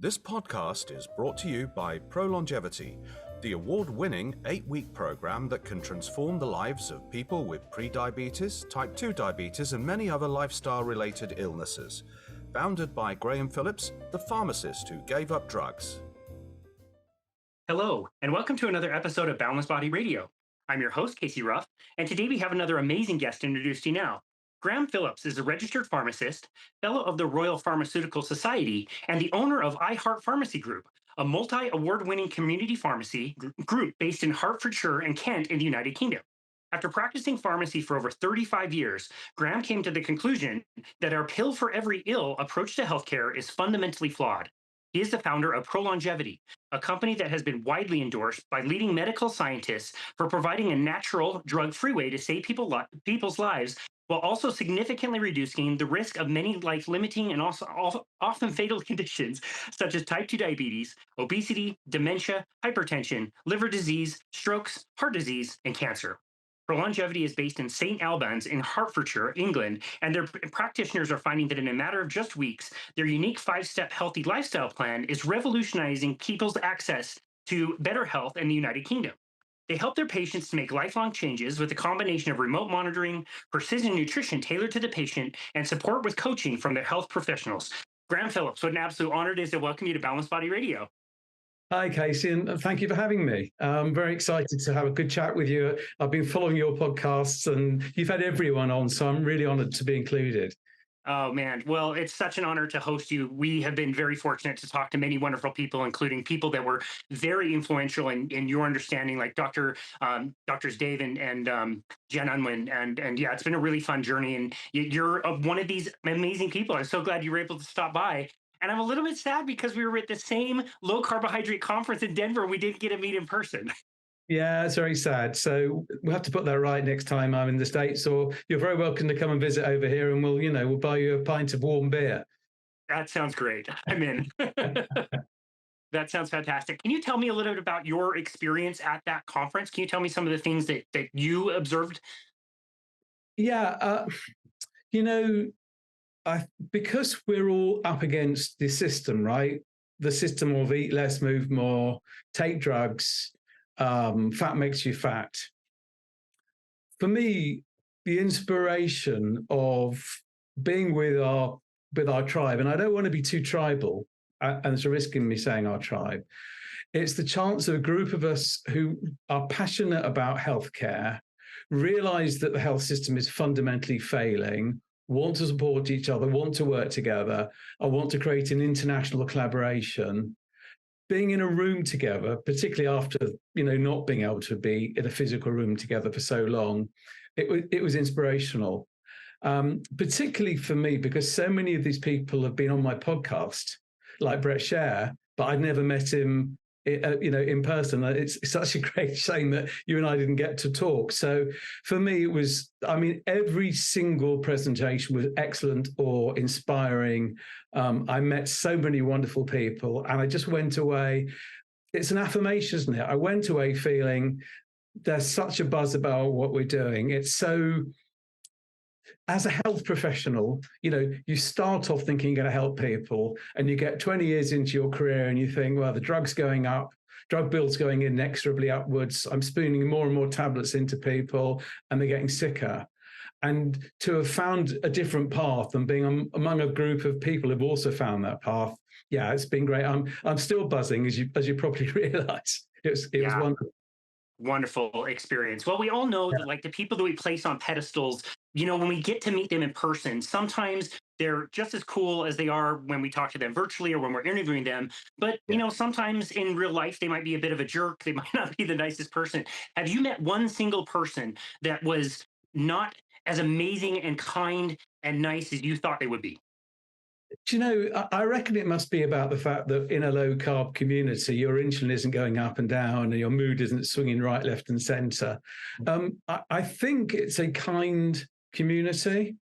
This podcast is brought to you by ProLongevity, the award-winning 8-week program that can transform the lives of people with prediabetes, type 2 diabetes, and many other lifestyle-related illnesses. Founded by Phillips, the pharmacist who gave up drugs. Hello, and welcome to another episode of Boundless Body Radio. I'm your host, Casey Ruff, and today we have another amazing guest to introduce to you now. Phillips is a registered pharmacist, fellow of the Royal Pharmaceutical Society, and the owner of iHeart Pharmacy Group, a multi-award-winning community pharmacy group based in Hertfordshire and Kent in the United Kingdom. After practicing pharmacy for over 35 years, Graham came to the conclusion that our pill for every ill approach to healthcare is fundamentally flawed. He is the founder of ProLongevity, a company that has been widely endorsed by leading medical scientists for providing a natural, drug-free way to save people's lives while also significantly reducing the risk of many life-limiting and also often fatal conditions such as type 2 diabetes, obesity, dementia, hypertension, liver disease, strokes, heart disease, and cancer. ProLongevity is based in St. Albans in Hertfordshire, England, and their practitioners are finding that in a matter of just weeks, their unique 5-step healthy lifestyle plan is revolutionizing people's access to better health in the United Kingdom. They help their patients to make lifelong changes with a combination of remote monitoring, precision nutrition tailored to the patient, and support with coaching from their health professionals. Graham Phillips, what an absolute honor it is to welcome you to Boundless Body Radio. Hi, Casey, and thank you for having me. I'm very excited to have a good chat with you. I've been following your podcasts, and you've had everyone on, so I'm really honored to be included. Oh, man. Well, it's such an honor to host you. We have been very fortunate to talk to many wonderful people, including people that were very influential in your understanding, like Doctors Dave and Jen Unwin. And yeah, it's been a really fun journey. And you're one of these amazing people. I'm so glad you were able to stop by. And I'm a little bit sad because we were at the same low carbohydrate conference in Denver. We didn't get to meet in person. Yeah, it's very sad. So we'll have to put that right next time I'm in the States, or you're very welcome to come and visit over here, and we'll buy you a pint of warm beer. That sounds great. I'm in. That sounds fantastic. Can you tell me a little bit about your experience at that conference? Can you tell me some of the things that you observed? Yeah, because we're all up against the system, right? The system of eat less, move more, take drugs. Fat makes you fat. For me, the inspiration of being with our tribe, and I don't want to be too tribal, and there's a risk in me saying our tribe. It's the chance of a group of us who are passionate about healthcare, realize that the health system is fundamentally failing, want to support each other, want to work together, and want to create an international collaboration. Being in a room together, particularly after not being able to be in a physical room together for so long, it was inspirational, particularly for me because so many of these people have been on my podcast, like Brett Scher, but I'd never met him, in person. It's such a great shame that you and I didn't get to talk. So for me, it was, every single presentation was excellent or inspiring. I met so many wonderful people, and I just went away. It's an affirmation, isn't it? I went away feeling there's such a buzz about what we're doing. It's so, as a health professional, you start off thinking you're going to help people, and you get 20 years into your career and you think, well, the drug's going up, drug bill's going inexorably upwards. I'm spooning more and more tablets into people and they're getting sicker. And to have found a different path and being among a group of people who've also found that path, yeah, it's been great. I'm still buzzing, as you probably realize. It was wonderful. Wonderful experience. Well, we all know that like the people that we place on pedestals, when we get to meet them in person, sometimes they're just as cool as they are when we talk to them virtually or when we're interviewing them. But, sometimes in real life, they might be a bit of a jerk. They might not be the nicest person. Have you met one single person that was not as amazing and kind and nice as you thought they would be? I reckon it must be about the fact that in a low-carb community, your insulin isn't going up and down and your mood isn't swinging right, left, and center. I think it's a kind community.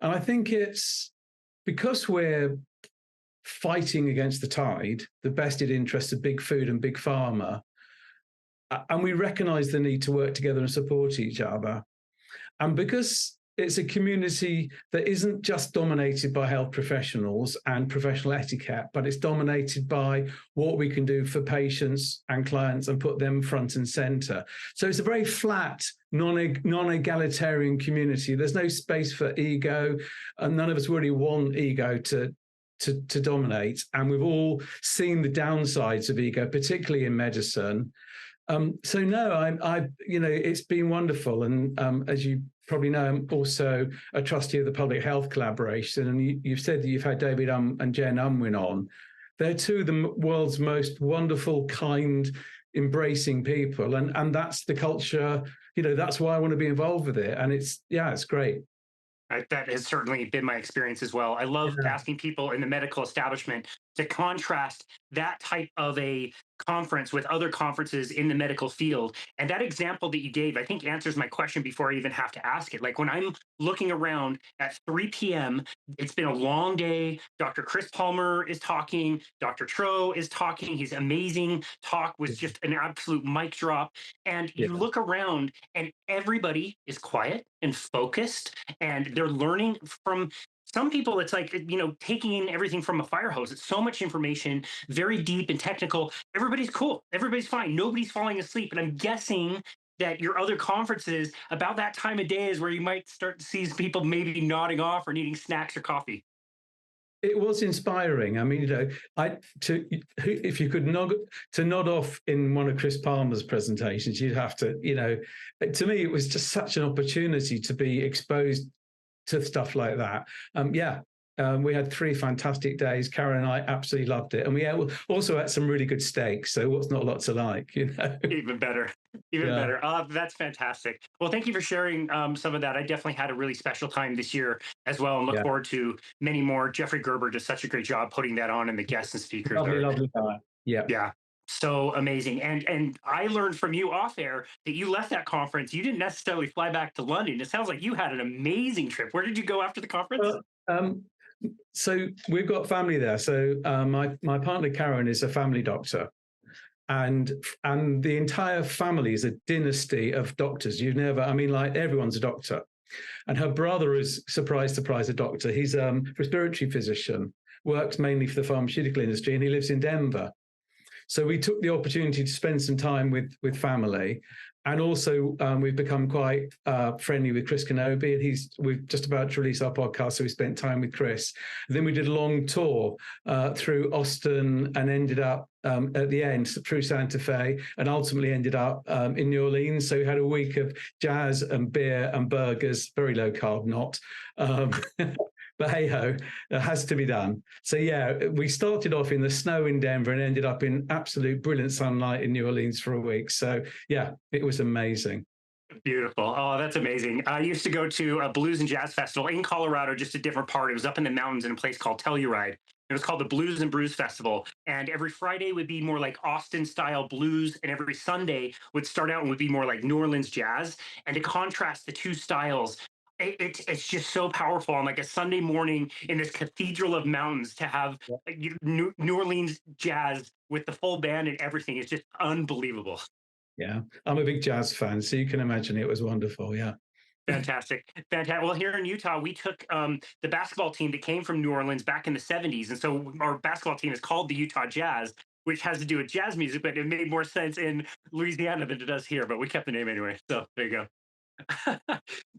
And I think it's because we're fighting against the tide, the vested interests of big food and big pharma, and we recognize the need to work together and support each other. And because it's a community that isn't just dominated by health professionals and professional etiquette, but it's dominated by what we can do for patients and clients and put them front and center. So it's a very flat, non-egalitarian community. There's no space for ego, and none of us really want ego to dominate. And we've all seen the downsides of ego, particularly in medicine. So no, it's been wonderful. And as you probably know, I'm also a trustee of the Public Health Collaboration. And you've said that you've had David and Jen Unwin on. They're two of the world's most wonderful, kind, embracing people. And that's the culture, that's why I want to be involved with it. And it's great. That has certainly been my experience as well. I love asking people in the medical establishment to contrast that type of a conference with other conferences in the medical field. And that example that you gave, I think answers my question before I even have to ask it. Like when I'm looking around at 3 p.m., it's been a long day. Dr. Chris Palmer is talking. Dr. Tro is talking. His amazing talk was just an absolute mic drop. And you look around and everybody is quiet and focused, and they're learning from some people. It's like, taking in everything from a fire hose. It's so much information, very deep and technical. Everybody's cool. Everybody's fine. Nobody's falling asleep. And I'm guessing that your other conferences, about that time of day, is where you might start to see people maybe nodding off or needing snacks or coffee. It was inspiring. I mean, if you could nod off in one of Chris Palmer's presentations, you'd have to, to me, it was just such an opportunity to be exposed to stuff like that. We had 3 fantastic days. Karen and I absolutely loved it. And we also had some really good steaks. So what's not a lot to like, Even better. Even better. That's fantastic. Well, thank you for sharing some of that. I definitely had a really special time this year as well, and look forward to many more. Jeffrey Gerber does such a great job putting that on, and the guests and speakers lovely guy. Yeah. So amazing. And I learned from you off air that you left that conference. You didn't necessarily fly back to London. It sounds like you had an amazing trip. Where did you go after the conference? So we've got family there. So my partner Karen is a family doctor, and the entire family is a dynasty of doctors. Everyone's a doctor, and her brother is, surprise, a doctor. He's a respiratory physician, works mainly for the pharmaceutical industry, and he lives in Denver. So we took the opportunity to spend some time with family. And also, we've become quite friendly with Chris Kenobi, and we're just about to release our podcast, so we spent time with Chris. And then we did a long tour through Austin and ended up at the end through Santa Fe, and ultimately ended up in New Orleans. So we had a week of jazz and beer and burgers, very low carb, not. But hey-ho, it has to be done. So we started off in the snow in Denver and ended up in absolute brilliant sunlight in New Orleans for a week. So it was amazing. Beautiful. Oh, that's amazing. I used to go to a blues and jazz festival in Colorado, just a different part. It was up in the mountains in a place called Telluride. It was called the Blues and Brews Festival. And every Friday would be more like Austin style blues. And every Sunday would start out and would be more like New Orleans jazz. And to contrast the two styles, it's just so powerful on like a Sunday morning in this cathedral of mountains to have New Orleans jazz with the full band and everything. It's just unbelievable. Yeah, I'm a big jazz fan, so you can imagine it was wonderful. Yeah. Fantastic. Well, here in Utah, we took the basketball team that came from New Orleans back in the 70s. And so our basketball team is called the Utah Jazz, which has to do with jazz music, but it made more sense in Louisiana than it does here. But we kept the name anyway. So there you go.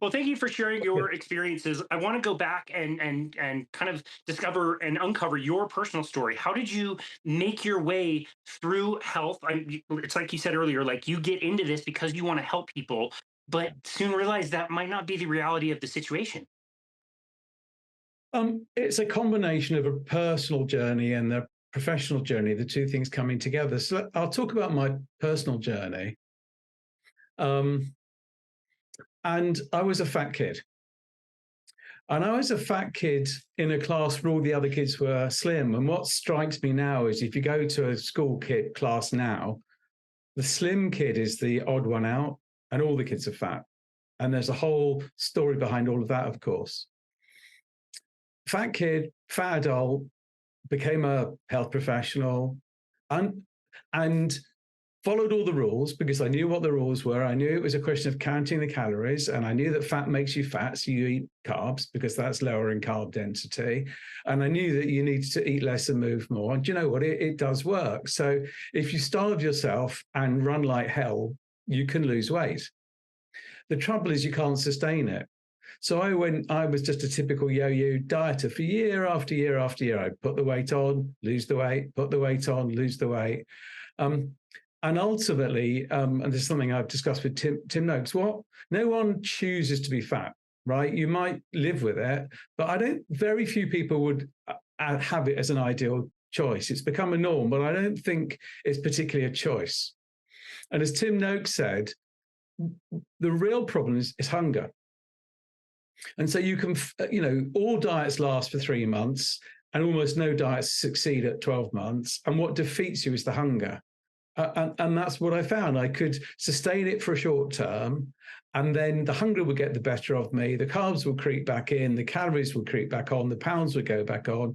Well, thank you for sharing your experiences. I want to go back and kind of discover and uncover your personal story. How did you make your way through health? It's like you said earlier, like you get into this because you want to help people, but soon realize that might not be the reality of the situation. It's a combination of a personal journey and a professional journey, the two things coming together. So I'll talk about my personal journey. And I was a fat kid. And I was a fat kid in a class where all the other kids were slim. And what strikes me now is if you go to a school kid class now, the slim kid is the odd one out and all the kids are fat. And there's a whole story behind all of that, of course. Fat kid, fat adult, became a health professional. And followed all the rules because I knew what the rules were. I knew it was a question of counting the calories, and I knew that fat makes you fat, so you eat carbs because that's lower in carb density. And I knew that you needed to eat less and move more. And do you know what? It does work. So if you starve yourself and run like hell, you can lose weight. The trouble is you can't sustain it. So I was just a typical yo-yo dieter for year after year after year. I'd put the weight on, lose the weight, put the weight on, lose the weight. And ultimately, and this is something I've discussed with Tim Noakes, no one chooses to be fat, right? You might live with it, but very few people would have it as an ideal choice. It's become a norm, but I don't think it's particularly a choice. And as Tim Noakes said, the real problem is hunger. And so you can, all diets last for 3 months and almost no diets succeed at 12 months. And what defeats you is the hunger. And that's what I found. I could sustain it for a short term, and then the hunger would get the better of me. The carbs would creep back in, the calories would creep back on, the pounds would go back on.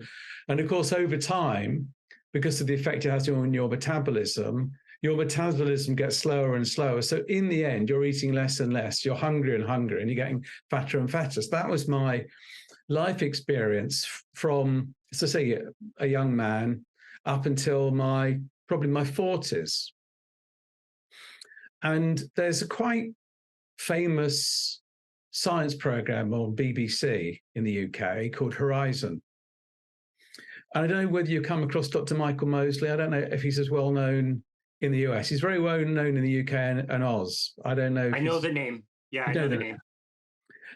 And of course, over time, because of the effect it has on your metabolism gets slower and slower. So in the end, you're eating less and less, you're hungrier and hungrier, and you're getting fatter and fatter. So that was my life experience from, as I say, a young man up until probably my 40s. And there's a quite famous science program on BBC in the UK called Horizon. And I don't know whether you come across Dr. Michael Mosley. I don't know if he's as well known in the US. He's very well known in the UK and Oz. I don't know. I know the name. Yeah, I know the name.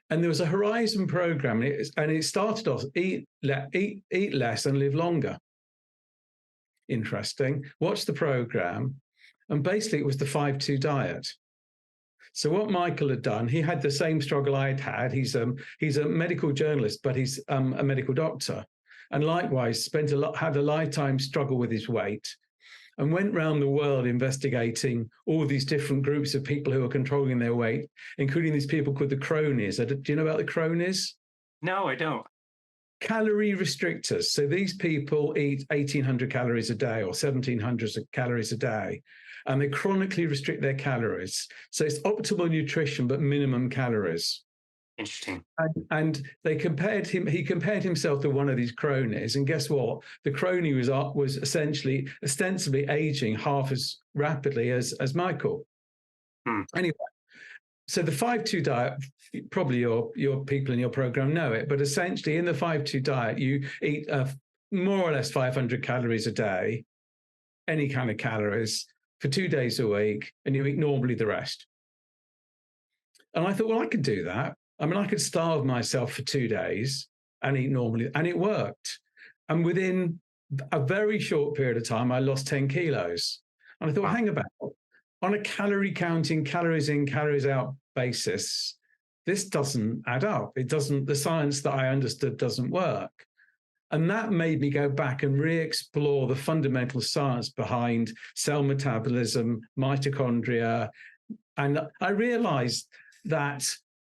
And there was a Horizon program, and it started off, eat less and live longer. Interesting. Watch the program, and basically it was the 5-2 diet. So what Michael had done, he had the same struggle I'd had. He's a medical journalist, but he's a medical doctor, and likewise had a lifetime struggle with his weight, and went around the world investigating all these different groups of people who are controlling their weight, including these people called the cronies. Do you know about the cronies? No, I don't. Calorie restrictors. So these people eat 1,800 calories a day or 1,700 calories a day, and they chronically restrict their calories. So it's optimal nutrition, but minimum calories. Interesting. And he compared himself to one of these cronies, and guess what? The crony was ostensibly aging half as rapidly as Michael. Anyway, so the 5-2 diet, probably your people in your program know it, but essentially in the 5-2 diet, you eat more or less 500 calories a day, any kind of calories, for 2 days a week, and you eat normally the rest. And I thought, well, I could do that. I mean, I could starve myself for 2 days and eat normally, and it worked. And within a very short period of time, I lost 10 kilos. And I thought, hang about. On a calorie counting, calories in, calories out basis, this doesn't add up. The science that I understood doesn't work. And that made me go back and re-explore the fundamental science behind cell metabolism, mitochondria. And I realized that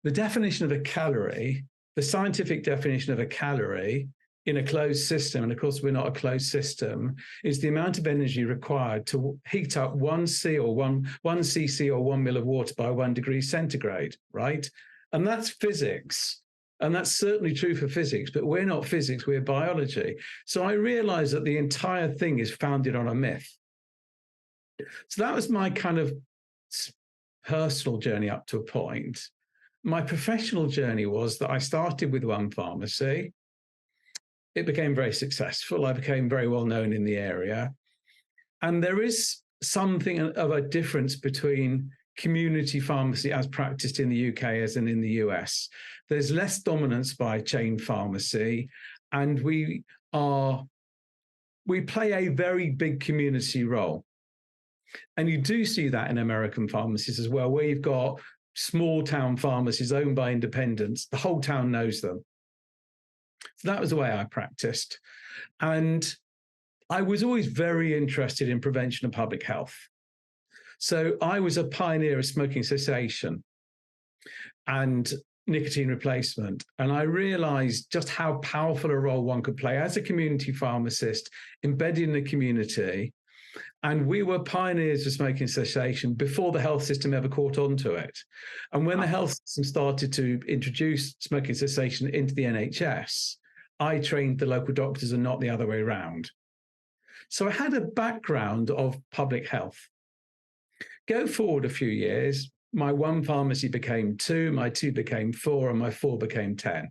the definition of a calorie, the scientific definition of a calorie in a closed system, and of course we're not a closed system, is the amount of energy required to heat up 1 cc or 1 mil of water by 1 degree centigrade, right? And that's physics. And that's certainly true for physics, but we're not physics, we're biology. So I realized that the entire thing is founded on a myth. So that was my kind of personal journey up to a point. My professional journey was that I started with one pharmacy. It became very successful. I became very well known in the area. And there is something of a difference between community pharmacy as practiced in the UK as in the US. There's less dominance by chain pharmacy, and we play a very big community role. And you do see that in American pharmacies as well, where you've got small town pharmacies owned by independents. The whole town knows them. So that was the way I practiced. And I was always very interested in prevention and public health. So I was a pioneer of smoking cessation and nicotine replacement. And I realized just how powerful a role one could play as a community pharmacist, embedded in the community, And we were pioneers of smoking cessation before the health system ever caught on to it. And when the health system started to introduce smoking cessation into the NHS, I trained the local doctors and not the other way around. So I had a background of public health. Go forward a few years, my one pharmacy became 2, my 2 became 4, and my 4 became 10.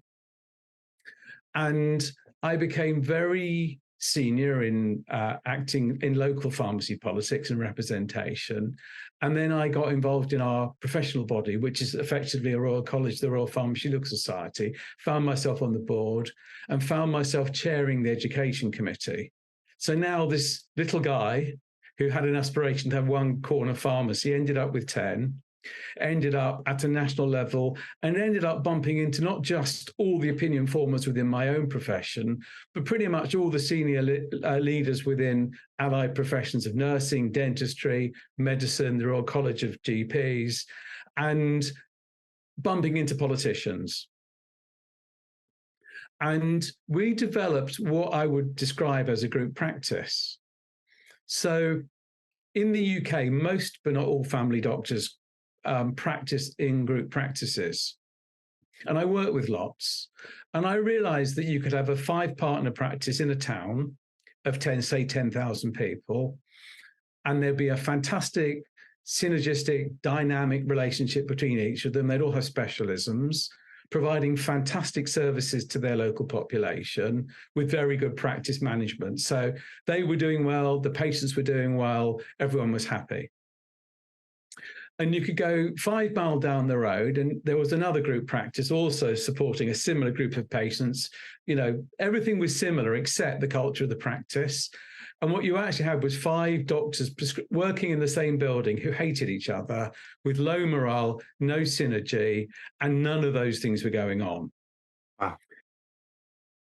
And I became very senior in acting in local pharmacy politics and representation. And then I got involved in our professional body, which is effectively a Royal College, the Royal Pharmaceutical Society, found myself on the board and found myself chairing the education committee. So now this little guy who had an aspiration to have one corner pharmacy ended up with 10, ended up at a national level, and ended up bumping into not just all the opinion formers within my own profession, but pretty much all the senior leaders within allied professions of nursing, dentistry, medicine, the Royal College of GPs, and bumping into politicians. And we developed what I would describe as a group practice. So in the UK, most but not all family doctors practice in group practices. And I work with lots. And I realized that you could have a 5-partner practice in a town of 10,000 people, and there'd be a fantastic synergistic, dynamic relationship between each of them. They'd all have specialisms, providing fantastic services to their local population with very good practice management. So they were doing well, the patients were doing well, everyone was happy. And you could go 5 miles down the road, and there was another group practice also supporting a similar group of patients. You know, everything was similar except the culture of the practice. And what you actually had was 5 doctors working in the same building who hated each other with low morale, no synergy, and none of those things were going on. Wow.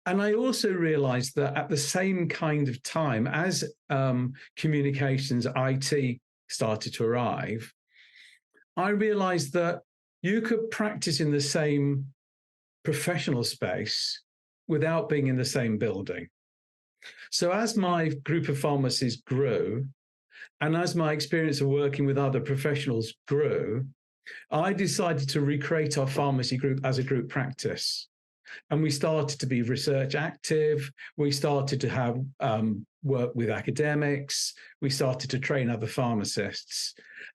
And I also realized that at the same kind of time as communications, IT started to arrive, I realized that you could practice in the same professional space without being in the same building. So as my group of pharmacies grew, and as my experience of working with other professionals grew, I decided to recreate our pharmacy group as a group practice. And we started to be research active. We started to have work with academics. We started to train other pharmacists.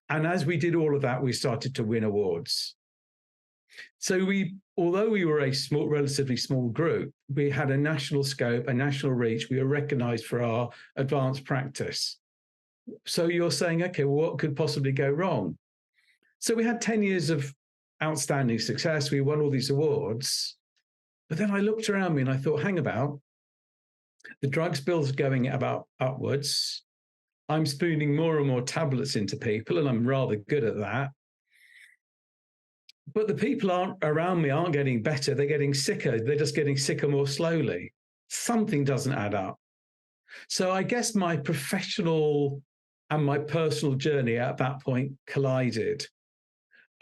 And as we did all of that, we started to win awards. So although we were a relatively small group, we had a national scope, a national reach. We were recognized for our advanced practice. So you're saying, okay, well, what could possibly go wrong? So we had 10 years of outstanding success. We won all these awards. But then I looked around me and I thought, hang about, the drugs bill's going about upwards. I'm spooning more and more tablets into people, and I'm rather good at that. But the people around me aren't getting better. They're getting sicker. They're just getting sicker more slowly. Something doesn't add up. So I guess my professional and my personal journey at that point collided.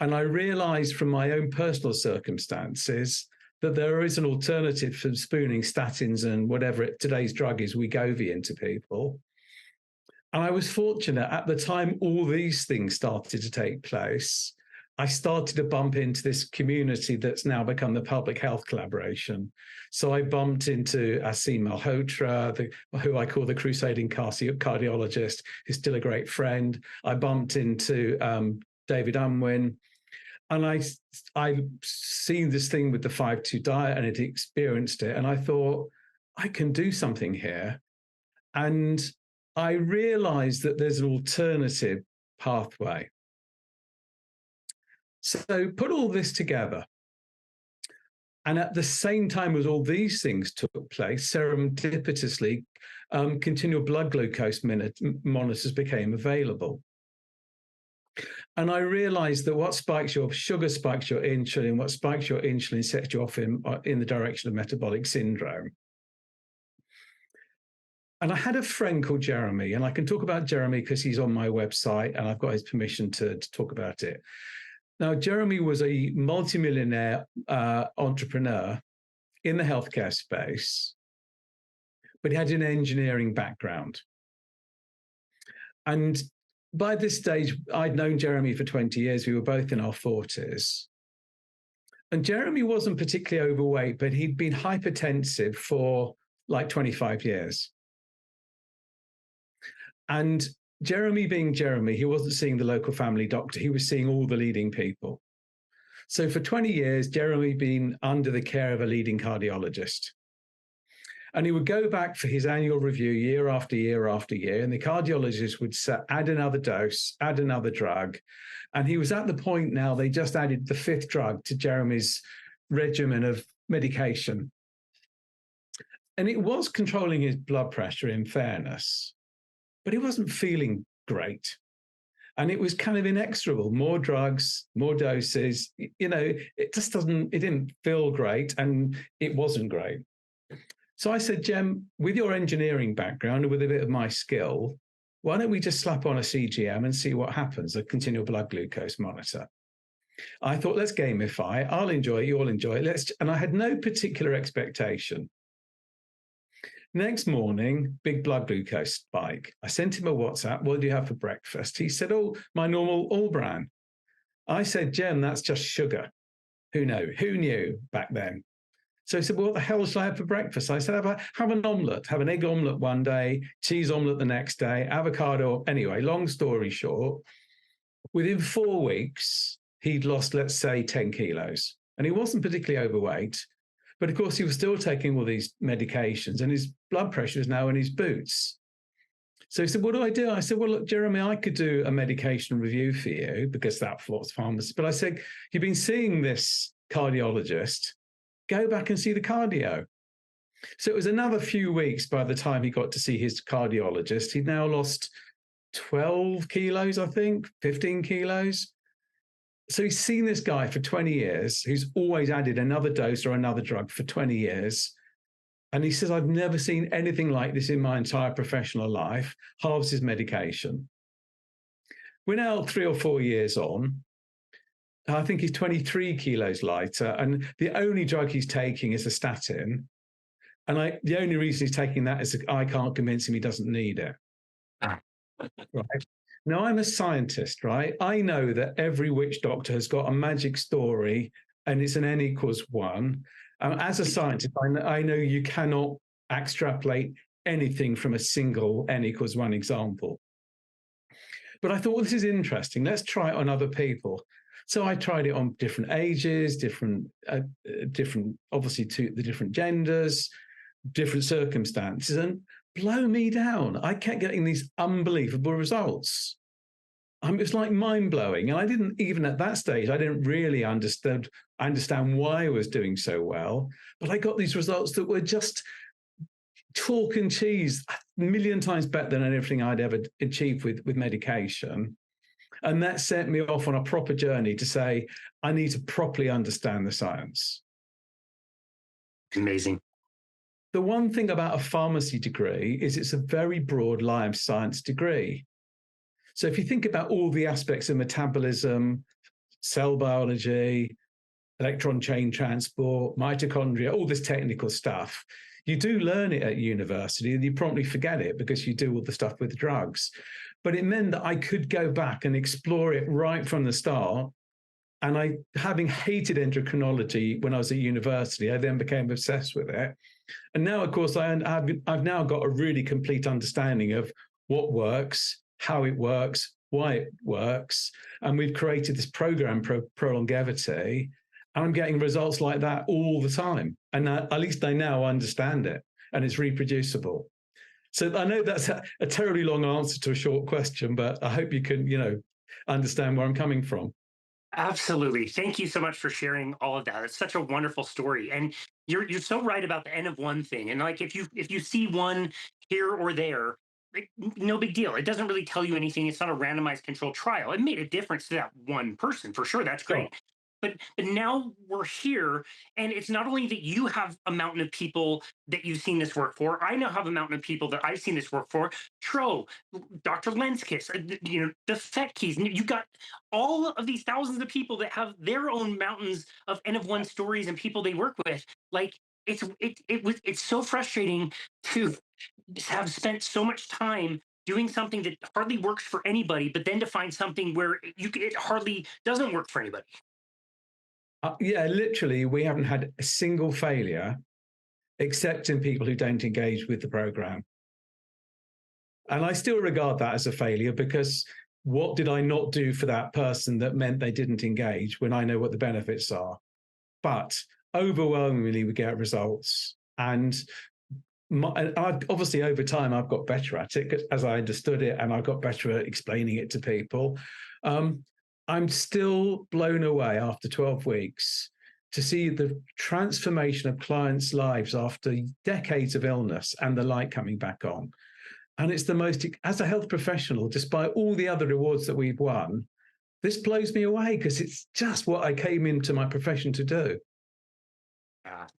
And I realized from my own personal circumstances that there is an alternative for spooning statins and whatever today's drug is, Wegovy, into people. And I was fortunate at the time all these things started to take place. I started to bump into this community that's now become the public health collaboration. So I bumped into Asim Malhotra, who I call the crusading cardiologist, who's still a great friend. I bumped into David Unwin. And I've seen this thing with the 5-2 diet and had experienced it. And I thought, I can do something here. And I realized that there's an alternative pathway. So put all this together. And at the same time as all these things took place, serendipitously, continual blood glucose monitors became available. And I realized that what spikes your sugar spikes your insulin, what spikes your insulin sets you off in the direction of metabolic syndrome. And I had a friend called Jeremy, and I can talk about Jeremy because he's on my website and I've got his permission to talk about it. Now, Jeremy was a multimillionaire entrepreneur in the healthcare space, but he had an engineering background. And by this stage, I'd known Jeremy for 20 years. We were both in our 40s. And Jeremy wasn't particularly overweight, but he'd been hypertensive for like 25 years. And Jeremy being Jeremy, he wasn't seeing the local family doctor. He was seeing all the leading people. So for 20 years, Jeremy had been under the care of a leading cardiologist. And he would go back for his annual review year after year after year. And the cardiologist would say, add another dose, add another drug. And he was at the point now, they just added the 5th drug to Jeremy's regimen of medication. And it was controlling his blood pressure, in fairness, but he wasn't feeling great. And it was kind of inexorable, more drugs, more doses, it didn't feel great, and it wasn't great. So I said, Jem, with your engineering background and with a bit of my skill, why don't we just slap on a CGM and see what happens, a continual blood glucose monitor? I thought, let's gamify. I'll enjoy it, you'll enjoy it. And I had no particular expectation. Next morning, big blood glucose spike. I sent him a WhatsApp. What do you have for breakfast? He said, oh, my normal all-bran. I said, Jem, that's just sugar. Who knew back then? So he said, well, what the hell shall I have for breakfast? I said, have an omelette, have an egg omelette one day, cheese omelette the next day, avocado. Anyway, long story short, within 4 weeks, he'd lost, let's say, 10 kilos. And he wasn't particularly overweight. But of course, he was still taking all these medications, and his blood pressure is now in his boots. So he said, what do I do? I said, well, look, Jeremy, I could do a medication review for you, because that's what's pharmacist. But I said, you've been seeing this cardiologist, go back and see the cardio. So it was another few weeks by the time he got to see his cardiologist. He'd now lost 12 kilos, I think, 15 kilos. So he's seen this guy for 20 years, who's always added another dose or another drug for 20 years. And he says, I've never seen anything like this in my entire professional life. Halves his medication. We're now 3 or 4 years on. I think he's 23 kilos lighter. And the only drug he's taking is a statin. And the only reason he's taking that is that I can't convince him he doesn't need it. Right. Now, I'm a scientist, right? I know that every witch doctor has got a magic story, and it's an N=1. As a scientist, I know you cannot extrapolate anything from a single N=1 example. But I thought, well, this is interesting. Let's try it on other people. So I tried it on different ages, different, obviously, to the different genders, different circumstances, and blow me down. I kept getting these unbelievable results. It was like mind-blowing. And I didn't, even at that stage, I didn't really understand why I was doing so well. But I got these results that were just chalk and cheese, a million times better than anything I'd ever achieved with medication. And that sent me off on a proper journey to say, I need to properly understand the science. Amazing. The one thing about a pharmacy degree is it's a very broad life science degree. So if you think about all the aspects of metabolism, cell biology, electron chain transport, mitochondria, all this technical stuff, you do learn it at university and you promptly forget it because you do all the stuff with drugs. But it meant that I could go back and explore it right from the start. And having hated endocrinology when I was at university, I then became obsessed with it. And now, of course, I've now got a really complete understanding of what works, how it works, why it works. And we've created this program, ProLongevity, and I'm getting results like that all the time. And at least I now understand it, and it's reproducible. So I know that's a terribly long answer to a short question, but I hope you can, understand where I'm coming from. Absolutely. Thank you so much for sharing all of that. It's such a wonderful story. And you're so right about the N=1 thing. And like if you see one here or there, no big deal. It doesn't really tell you anything. It's not a randomized controlled trial. It made a difference to that one person for sure. That's great. Sure. But now we're here, and it's not only that you have a mountain of people that you've seen this work for. I now have a mountain of people that I've seen this work for. Tro, Dr. Lenskis, the Fetkes. You got all of these thousands of people that have their own mountains of N=1 stories and people they work with. Like it's so frustrating to have spent so much time doing something that hardly works for anybody, but then to find something where it hardly doesn't work for anybody. Yeah, literally, we haven't had a single failure except in people who don't engage with the program. And I still regard that as a failure, because what did I not do for that person that meant they didn't engage when I know what the benefits are? But overwhelmingly, we get results. And obviously, over time, I've got better at it as I understood it, and I got better at explaining it to people. I'm still blown away after 12 weeks to see the transformation of clients' lives after decades of illness and the light coming back on. And it's the most, as a health professional, despite all the other rewards that we've won, this blows me away because it's just what I came into my profession to do.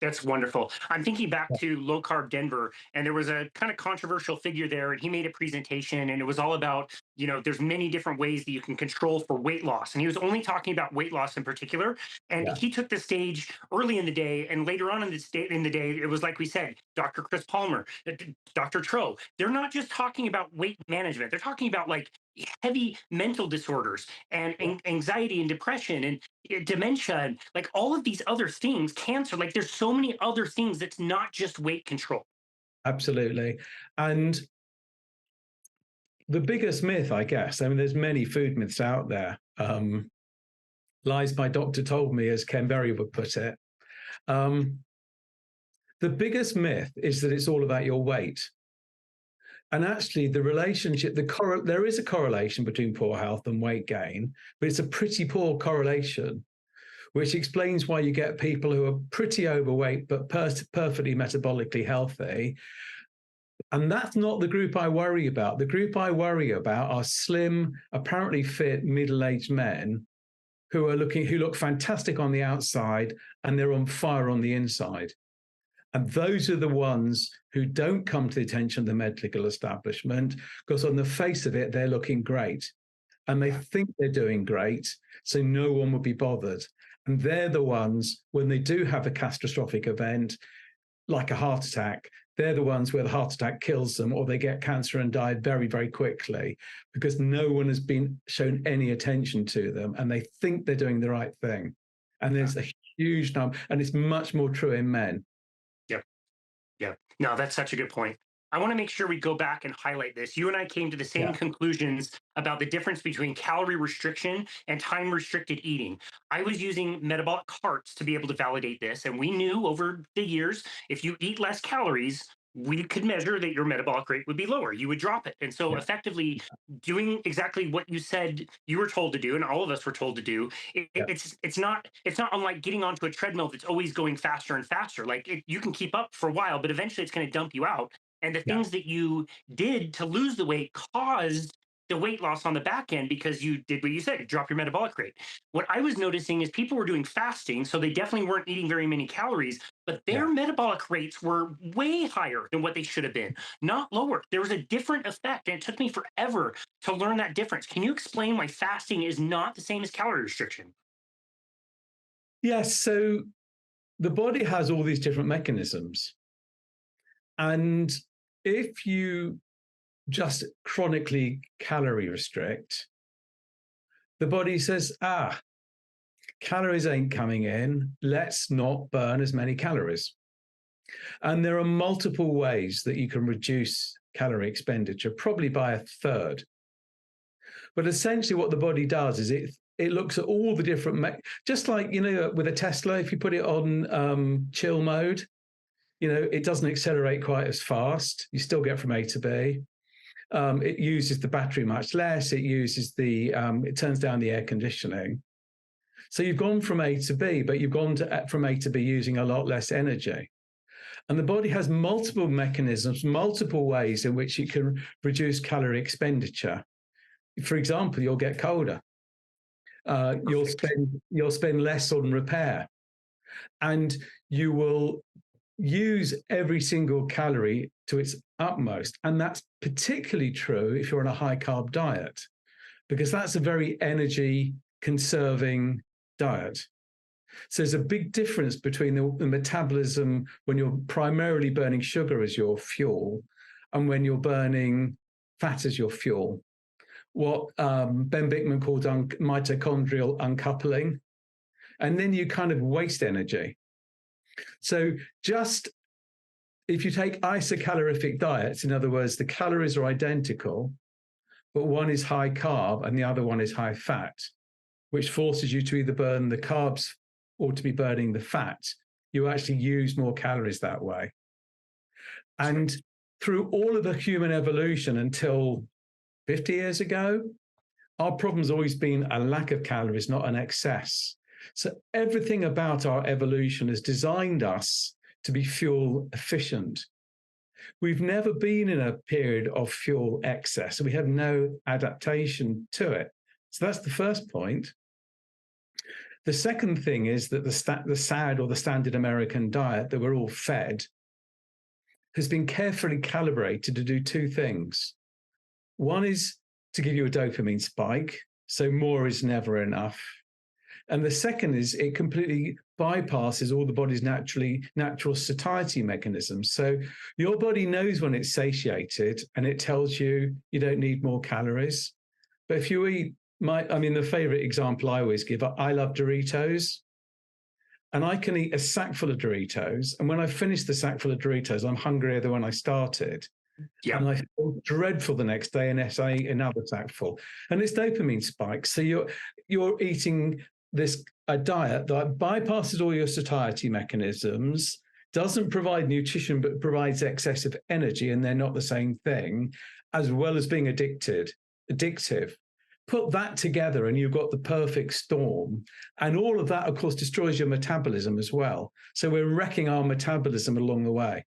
That's wonderful. I'm thinking back to Low Carb Denver, and there was a kind of controversial figure there, and he made a presentation, and it was all about, there's many different ways that you can control for weight loss. And he was only talking about weight loss in particular. And he took the stage early in the day, and later on in the day, it was like we said, Dr. Chris Palmer, Dr. Tro. They're not just talking about weight management. They're talking about like heavy mental disorders and anxiety and depression and dementia and like all of these other things, cancer. Like there's so many other things that's not just weight control. Absolutely. And the biggest myth, I guess, I mean, there's many food myths out there. Lies my doctor told me, as Ken Berry would put it. The biggest myth is that it's all about your weight. And actually, the relationship, there is a correlation between poor health and weight gain, but it's a pretty poor correlation, which explains why you get people who are pretty overweight but perfectly metabolically healthy. And that's not the group I worry about. The group I worry about are slim, apparently fit, middle-aged men who look fantastic on the outside and they're on fire on the inside. And those are the ones who don't come to the attention of the medical establishment, because on the face of it, they're looking great. And they think they're doing great, so no one would be bothered. And they're the ones, when they do have a catastrophic event, like a heart attack, they're the ones where the heart attack kills them, or they get cancer and die very, very quickly, because no one has been shown any attention to them, and they think they're doing the right thing. And there's a huge number, and it's much more true in men. Yeah. No, that's such a good point. I want to make sure we go back and highlight this. You and I came to the same conclusions about the difference between calorie restriction and time restricted eating. I was using metabolic carts to be able to validate this. And we knew over the years, if you eat less calories, we could measure that your metabolic rate would be lower. You would drop it. And so effectively doing exactly what you said you were told to do, and all of us were told to do, it's not unlike getting onto a treadmill that's always going faster and faster. Like you can keep up for a while, but eventually it's going to dump you out. And the things that you did to lose the weight caused the weight loss on the back end, because you did what you said, drop your metabolic rate. What I was noticing is people were doing fasting, so they definitely weren't eating very many calories, but their metabolic rates were way higher than what they should have been, not lower. There was a different effect, and it took me forever to learn that difference. Can you explain why fasting is not the same as calorie restriction? Yes, so the body has all these different mechanisms. And if you just chronically calorie restrict, the body says, calories ain't coming in, let's not burn as many calories. And there are multiple ways that you can reduce calorie expenditure, probably by a third. But essentially what the body does is it looks at all the different, just like, with a Tesla, if you put it on chill mode, it doesn't accelerate quite as fast. You still get from A to B. It uses the battery much less. It uses it turns down the air conditioning. So you've gone from A to B, but you've gone from A to B using a lot less energy. And the body has multiple mechanisms, multiple ways in which it can reduce calorie expenditure. For example, you'll get colder. You'll spend less on repair, and you will use every single calorie to its utmost. And that's particularly true if you're on a high carb diet, because that's a very energy conserving diet. So there's a big difference between the metabolism when you're primarily burning sugar as your fuel and when you're burning fat as your fuel, what Ben Bickman called mitochondrial uncoupling, and then you kind of waste energy. So just if you take isocalorific diets, in other words, the calories are identical, but one is high carb and the other one is high fat, which forces you to either burn the carbs or to be burning the fat. You actually use more calories that way. And through all of the human evolution until 50 years ago, our problem's always been a lack of calories, not an excess. So everything about our evolution has designed us to be fuel efficient. We've never been in a period of fuel excess, so we have no adaptation to it. So that's the first point. The second thing is that the SAD, or the standard American diet that we're all fed, has been carefully calibrated to do two things. One is to give you a dopamine spike, so more is never enough. And the second is it completely bypasses all the body's natural satiety mechanisms. So your body knows when it's satiated and it tells you you don't need more calories. But if you eat, the favorite example I always give, I love Doritos. And I can eat a sack full of Doritos. And when I finish the sack full of Doritos, I'm hungrier than when I started. Yeah. And I feel dreadful the next day, and I eat another sack full. And it's dopamine spikes. So you're eating a diet that bypasses all your satiety mechanisms, doesn't provide nutrition, but provides excessive energy, and they're not the same thing, as well as being addictive. Put that together and you've got the perfect storm. And all of that, of course, destroys your metabolism as well. So we're wrecking our metabolism along the way.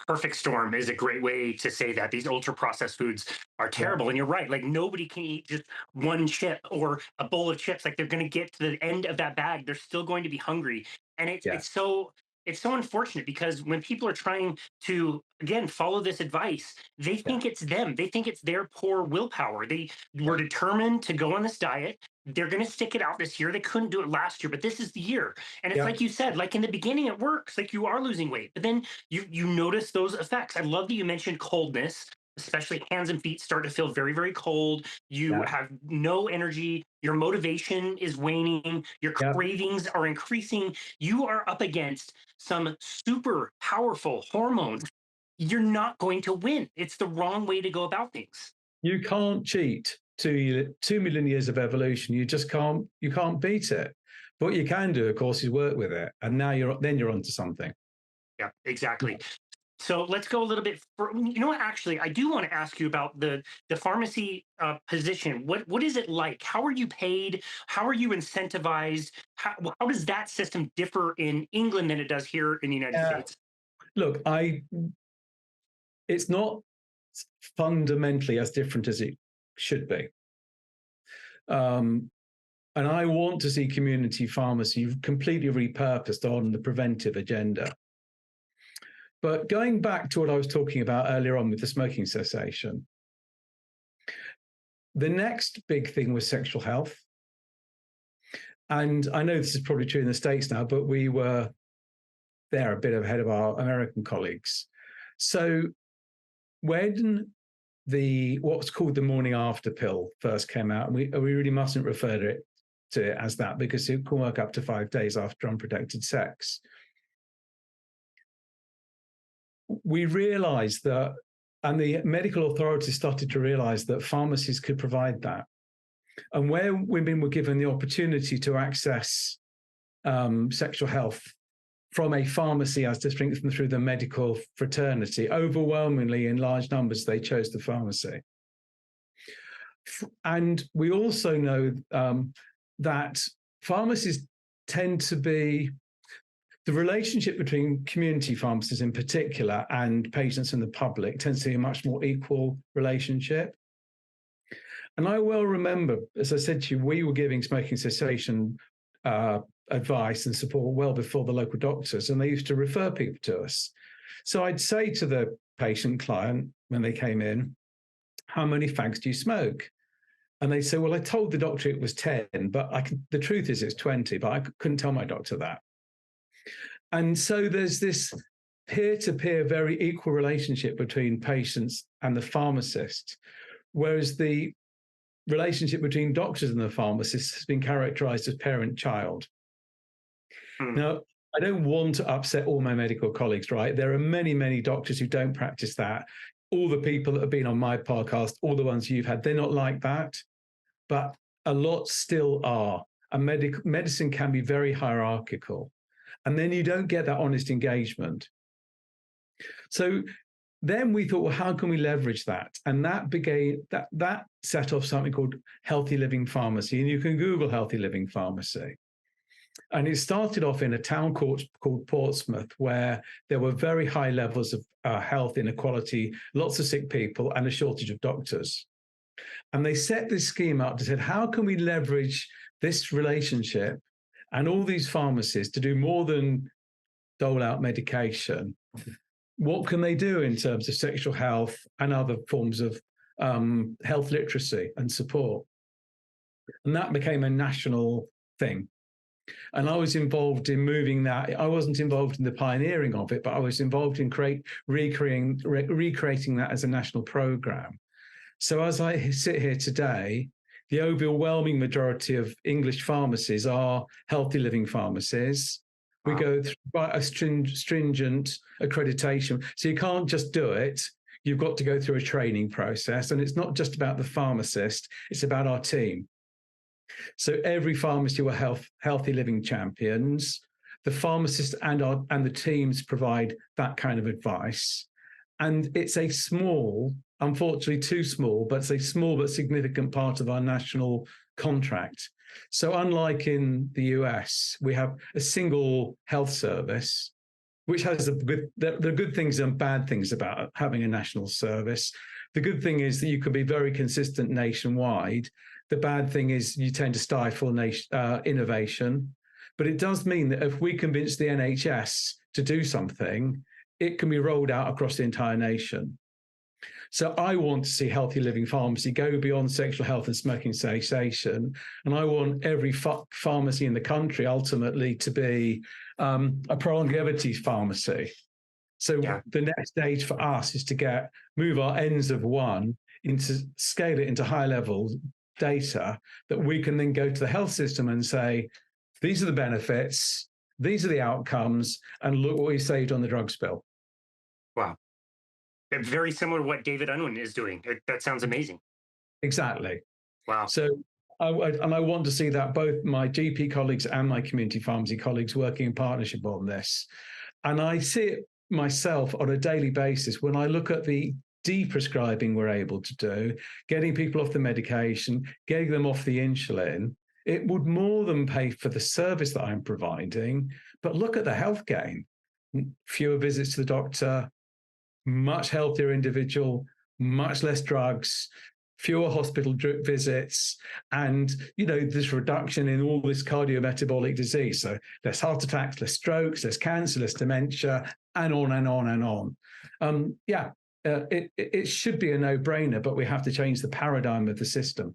Perfect storm is a great way to say that. These ultra processed foods are terrible. Yeah. And you're right. Like, nobody can eat just one chip or a bowl of chips. Like, they're going to get to the end of that bag. They're still going to be hungry. And it's so unfortunate, because when people are trying to, again, follow this advice, they think it's them. They think it's their poor willpower. They were determined to go on this diet. They're going to stick it out this year. They couldn't do it last year, but this is the year. And it's like you said, like in the beginning, it works. Like, you are losing weight, but then you notice those effects. I love that you mentioned coldness, especially hands and feet start to feel very, very cold. You have no energy. Your motivation is waning. Your cravings are increasing. You are up against some super powerful hormones. You're not going to win. It's the wrong way to go about things. You can't cheat 2 million years of evolution. You just can't beat it. But what you can do, of course, is work with it. And now you're onto something. Yeah, exactly. So let's go a little bit you know what, actually, I do want to ask you about the pharmacy position. What is it like? How are you paid? How are you incentivized? How does that system differ in England than it does here in the United States? Look, it's not fundamentally as different as it should be. And I want to see community pharmacy completely repurposed on the preventive agenda. But going back to what I was talking about earlier on with the smoking cessation, the next big thing was sexual health. And I know this is probably true in the States now, but we were there a bit ahead of our American colleagues. So when what's called the morning after pill first came out, and we really mustn't refer to it as that, because it can work up to 5 days after unprotected sex. We realized that, and the medical authorities started to realize that pharmacies could provide that. And where women were given the opportunity to access sexual health from a pharmacy as distinct from through the medical fraternity, overwhelmingly in large numbers, they chose the pharmacy. And we also know that pharmacies tend to be, the relationship between community pharmacists in particular and patients and the public tends to be a much more equal relationship. And I well remember, as I said to you, we were giving smoking cessation advice and support well before the local doctors, and they used to refer people to us. So I'd say to the patient client when they came in, how many fags do you smoke? And they'd say, well, I told the doctor it was 10, but the truth is it's 20, but I couldn't tell my doctor that. And so there's this peer-to-peer, very equal relationship between patients and the pharmacist, whereas the relationship between doctors and the pharmacist has been characterized as parent-child. Now, I don't want to upset all my medical colleagues, right? There are many, many doctors who don't practice that. All the people that have been on my podcast, all the ones you've had, they're not like that. But a lot still are. And medicine can be very hierarchical. And then you don't get that honest engagement. So then we thought, well, how can we leverage that? And that set off something called Healthy Living Pharmacy. And you can Google Healthy Living Pharmacy. And it started off in a town called Portsmouth, where there were very high levels of health inequality, lots of sick people, and a shortage of doctors. And they set this scheme up to say, how can we leverage this relationship and all these pharmacies to do more than dole out medication? What can they do in terms of sexual health and other forms of health literacy and support? And that became a national thing. And I was involved in moving that. I wasn't involved in the pioneering of it, but I was involved in recreating that as a national program. So as I sit here today, the overwhelming majority of English pharmacies are healthy living pharmacies. We go through quite a stringent accreditation. So you can't just do it. You've got to go through a training process. And it's not just about the pharmacist, it's about our team. So every pharmacy were healthy living champions. The pharmacists and the teams provide that kind of advice. And it's a small, unfortunately too small, but it's a small but significant part of our national contract. So unlike in the US, we have a single health service, which has the good things and bad things about having a national service. The good thing is that you can be very consistent nationwide. The bad thing is you tend to stifle innovation. But it does mean that if we convince the NHS to do something, it can be rolled out across the entire nation. So I want to see healthy living pharmacy go beyond sexual health and smoking cessation. And I want every pharmacy in the country ultimately to be a ProLongevity pharmacy. So the next stage for us is to move our ends of one scale it into high level data that we can then go to the health system and say, these are the benefits, these are the outcomes, and look what we saved on the drugs bill. Wow. Very similar to what David Unwin is doing. That sounds amazing. Exactly. Wow. So, I want to see that both my GP colleagues and my community pharmacy colleagues working in partnership on this. And I see it myself on a daily basis when I look at the de-prescribing we're able to do, getting people off the medication, getting them off the insulin. It would more than pay for the service that I'm providing. But look at the health gain. Fewer visits to the doctor, much healthier individual, much less drugs, fewer hospital visits, and this reduction in all this cardiometabolic disease. So less heart attacks, less strokes, less cancer, less dementia, and on and on and on. It should be a no-brainer, but we have to change the paradigm of the system.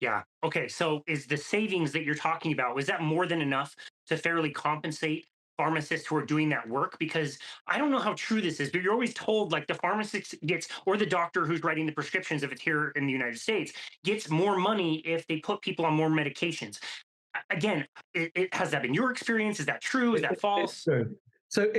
Yeah. Okay. So is the savings that you're talking about, was that more than enough to fairly compensate pharmacists who are doing that work? Because I don't know how true this is, but you're always told like the pharmacist gets, or the doctor who's writing the prescriptions, if it's here in the United States, gets more money if they put people on more medications. Again, has that been your experience? Is that true? Is that false? It's true. So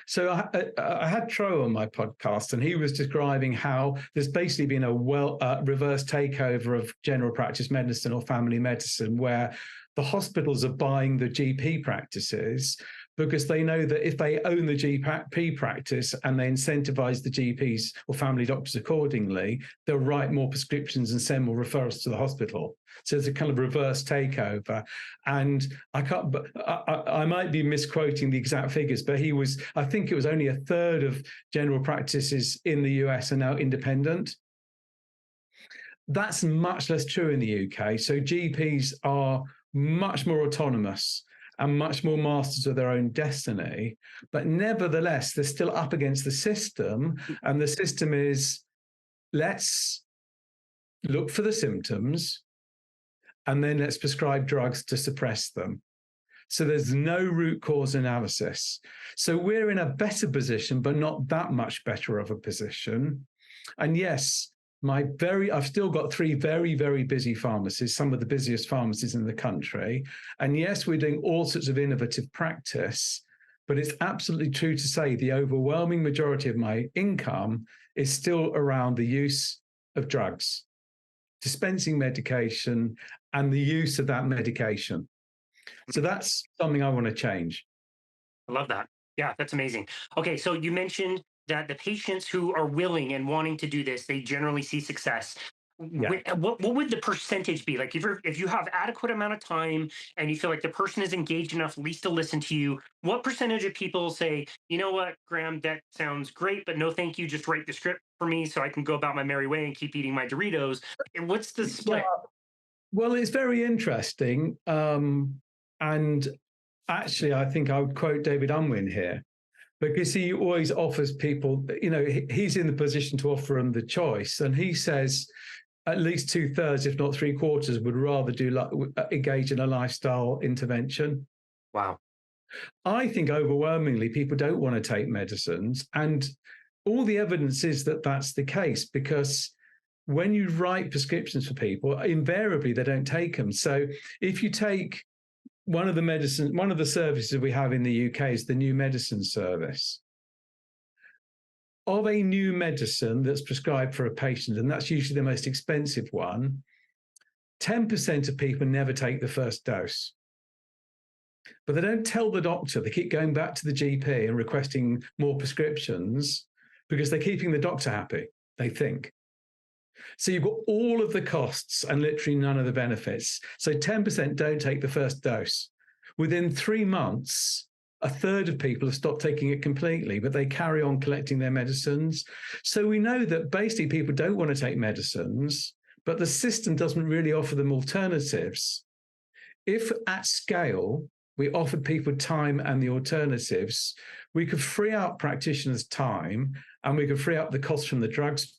so I had Tro on my podcast, and he was describing how there's basically been a reverse takeover of general practice medicine or family medicine, where the hospitals are buying the GP practices because they know that if they own the GP practice and they incentivize the GPs or family doctors accordingly, they'll write more prescriptions and send more referrals to the hospital. So it's a kind of reverse takeover. And I might be misquoting the exact figures, but I think it was only a third of general practices in the US are now independent. That's much less true in the UK. So GPs are much more autonomous and much more masters of their own destiny. But nevertheless, they're still up against the system. And the system is, let's look for the symptoms, and then let's prescribe drugs to suppress them. So there's no root cause analysis. So we're in a better position, but not that much better of a position. And yes, I've still got 3 very, very busy pharmacies, some of the busiest pharmacies in the country. And yes, we're doing all sorts of innovative practice, but it's absolutely true to say the overwhelming majority of my income is still around the use of drugs, dispensing medication, and the use of that medication. So that's something I want to change. I love that. Yeah, that's amazing. Okay, so you mentioned that the patients who are willing and wanting to do this, they generally see success. Yeah. What would the percentage be? Like if you have adequate amount of time and you feel like the person is engaged enough at least to listen to you, what percentage of people say, you know what, Graham, that sounds great, but no thank you, just write the script for me so I can go about my merry way and keep eating my Doritos? And what's the split? Well, it's very interesting. And actually, I think I would quote David Unwin here, because he always offers people, he's in the position to offer them the choice. And he says at least 2/3, if not 3/4, would rather engage in a lifestyle intervention. Wow. I think overwhelmingly people don't want to take medicines. And all the evidence is that that's the case, because when you write prescriptions for people, invariably they don't take them. So if you take one of the services we have in the UK is the new medicine service. Of a new medicine that's prescribed for a patient, and that's usually the most expensive one, 10% of people never take the first dose. But they don't tell the doctor. They keep going back to the GP and requesting more prescriptions because they're keeping the doctor happy, they think. So you've got all of the costs and literally none of the benefits. So 10% don't take the first dose. Within 3 months, 1/3 of people have stopped taking it completely, but they carry on collecting their medicines. So we know that basically people don't want to take medicines, but the system doesn't really offer them alternatives. If at scale, we offered people time and the alternatives, we could free up practitioners' time and we could free up the costs from the drugs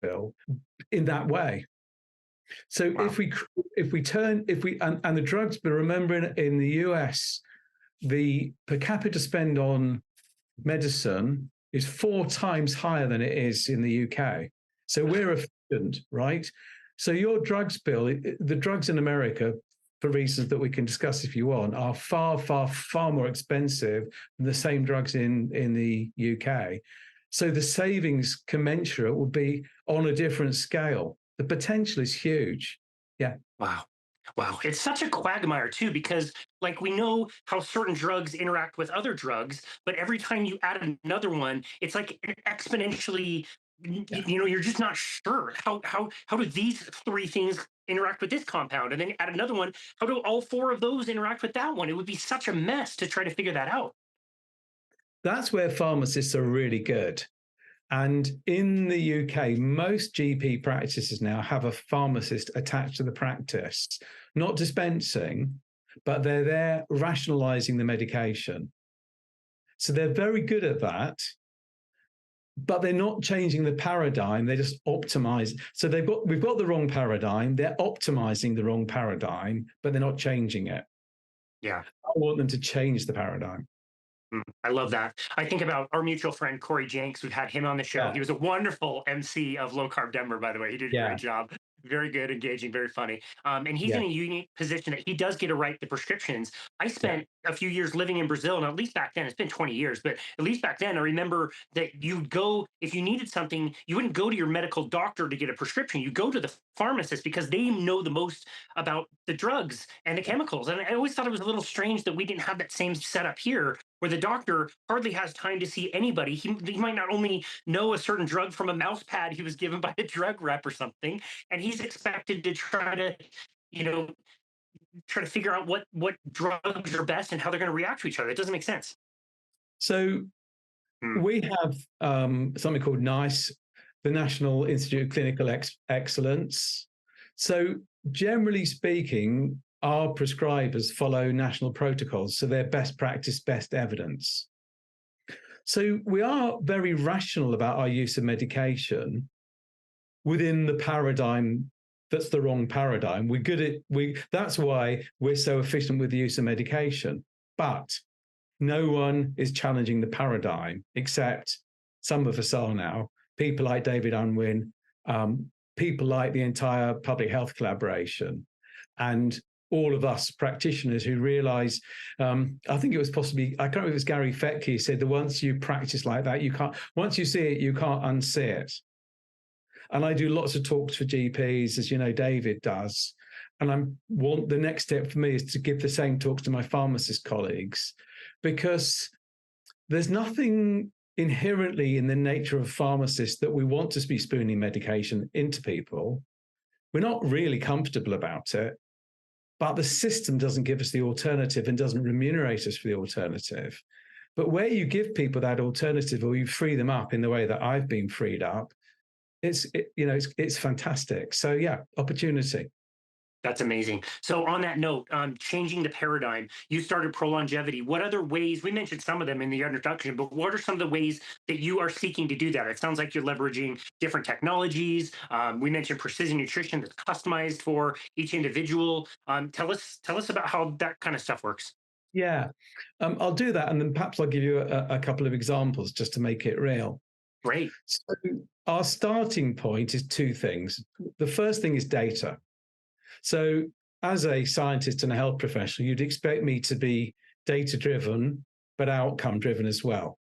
bill in that way. So wow. if we and the drugs, but remember in the US, the per capita spend on medicine is 4 times higher than it is in the UK. So we're efficient, right? So your drugs bill, the drugs in America, for reasons that we can discuss if you want, are far, far, far more expensive than the same drugs in the UK. So the savings commensurate will be on a different scale. The potential is huge. Yeah. Wow. It's such a quagmire too, because like we know how certain drugs interact with other drugs, but every time you add another one, it's like exponentially, you're just not sure how do these 3 things interact with this compound, and then add another one. How do all 4 of those interact with that one? It would be such a mess to try to figure that out. That's where pharmacists are really good. And in the UK, most GP practices now have a pharmacist attached to the practice, not dispensing, but they're there rationalizing the medication. So they're very good at that, but they're not changing the paradigm. They just optimize. So we've got the wrong paradigm. They're optimizing the wrong paradigm, but they're not changing it. Yeah. I want them to change the paradigm. I love that. I think about our mutual friend, Corey Jenks. We've had him on the show. Yeah. He was a wonderful MC of Low Carb Denver, by the way. He did a great job. Very good, engaging, very funny. And he's in a unique position that he does get to write the prescriptions. I spent a few years living in Brazil, and at least back then, it's been 20 years, but at least back then, I remember that you'd go, if you needed something, you wouldn't go to your medical doctor to get a prescription. You go to the pharmacist because they know the most about the drugs and the chemicals. And I always thought it was a little strange that we didn't have that same setup here, where the doctor hardly has time to see anybody. He might not only know a certain drug from a mouse pad he was given by a drug rep or something, and he's expected to try to figure out what drugs are best and how they're going to react to each other. It doesn't make sense. So we have something called NICE, the National Institute of Clinical Excellence. So generally speaking, our prescribers follow national protocols, so they're best practice, best evidence. So we are very rational about our use of medication within the paradigm that's the wrong paradigm. That's why we're so efficient with the use of medication. But no one is challenging the paradigm, except some of us are now. People like David Unwin, people like the entire public health collaboration, and all of us practitioners who realize, I think it was possibly, I can't remember if it was Gary Fettke who said that once you practice like that, once you see it, you can't unsee it. And I do lots of talks for GPs, as you know, David does. And the next step for me is to give the same talks to my pharmacist colleagues, because there's nothing inherently in the nature of pharmacists that we want to be spooning medication into people. We're not really comfortable about it, but the system doesn't give us the alternative and doesn't remunerate us for the alternative. But where you give people that alternative, or you free them up in the way that I've been freed up, it's fantastic. So yeah, opportunity. That's amazing. So on that note, changing the paradigm, you started ProLongevity. What other ways, we mentioned some of them in the introduction, but what are some of the ways that you are seeking to do that? It sounds like you're leveraging different technologies. We mentioned precision nutrition that's customized for each individual. Tell us about how that kind of stuff works. Yeah, I'll do that. And then perhaps I'll give you a couple of examples just to make it real. Great. So our starting point is two things. The first thing is data. So as a scientist and a health professional, you'd expect me to be data-driven, but outcome-driven as well.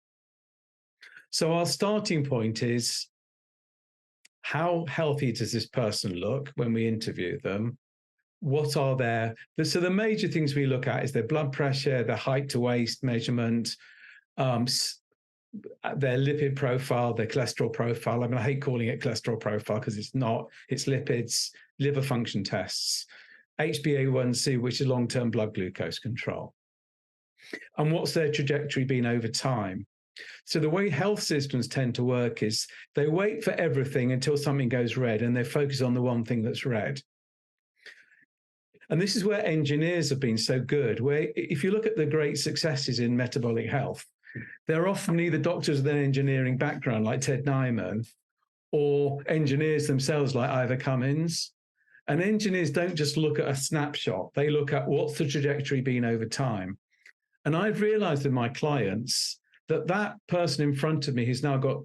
So our starting point is, how healthy does this person look when we interview them? What are so the major things we look at is their blood pressure, their height to waist measurement, their lipid profile, their cholesterol profile. I mean, I hate calling it cholesterol profile because it's not, it's lipids, liver function tests, HbA1c, which is long-term blood glucose control. And what's their trajectory been over time? So the way health systems tend to work is they wait for everything until something goes red and they focus on the one thing that's red. And this is where engineers have been so good, where if you look at the great successes in metabolic health, they're often either doctors with an engineering background like Ted Nyman, or engineers themselves like Ivor Cummins. And engineers don't just look at a snapshot, they look at what's the trajectory been over time. And I've realized with my clients that person in front of me who's now got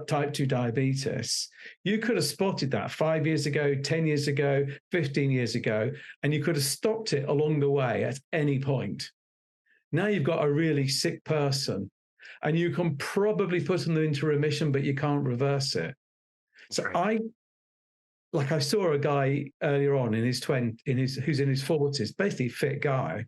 type 2 diabetes, you could have spotted that 5 years ago, 10 years ago, 15 years ago, and you could have stopped it along the way at any point. Now you've got a really sick person and you can probably put them into remission, but you can't reverse it. So right. I saw a guy earlier on who's in his 40s, basically a fit guy.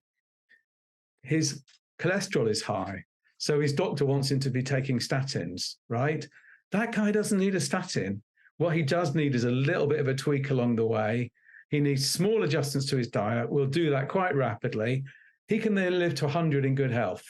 His cholesterol is high. So his doctor wants him to be taking statins, right? That guy doesn't need a statin. What he does need is a little bit of a tweak along the way. He needs small adjustments to his diet. We'll do that quite rapidly. He can then live to 100 in good health,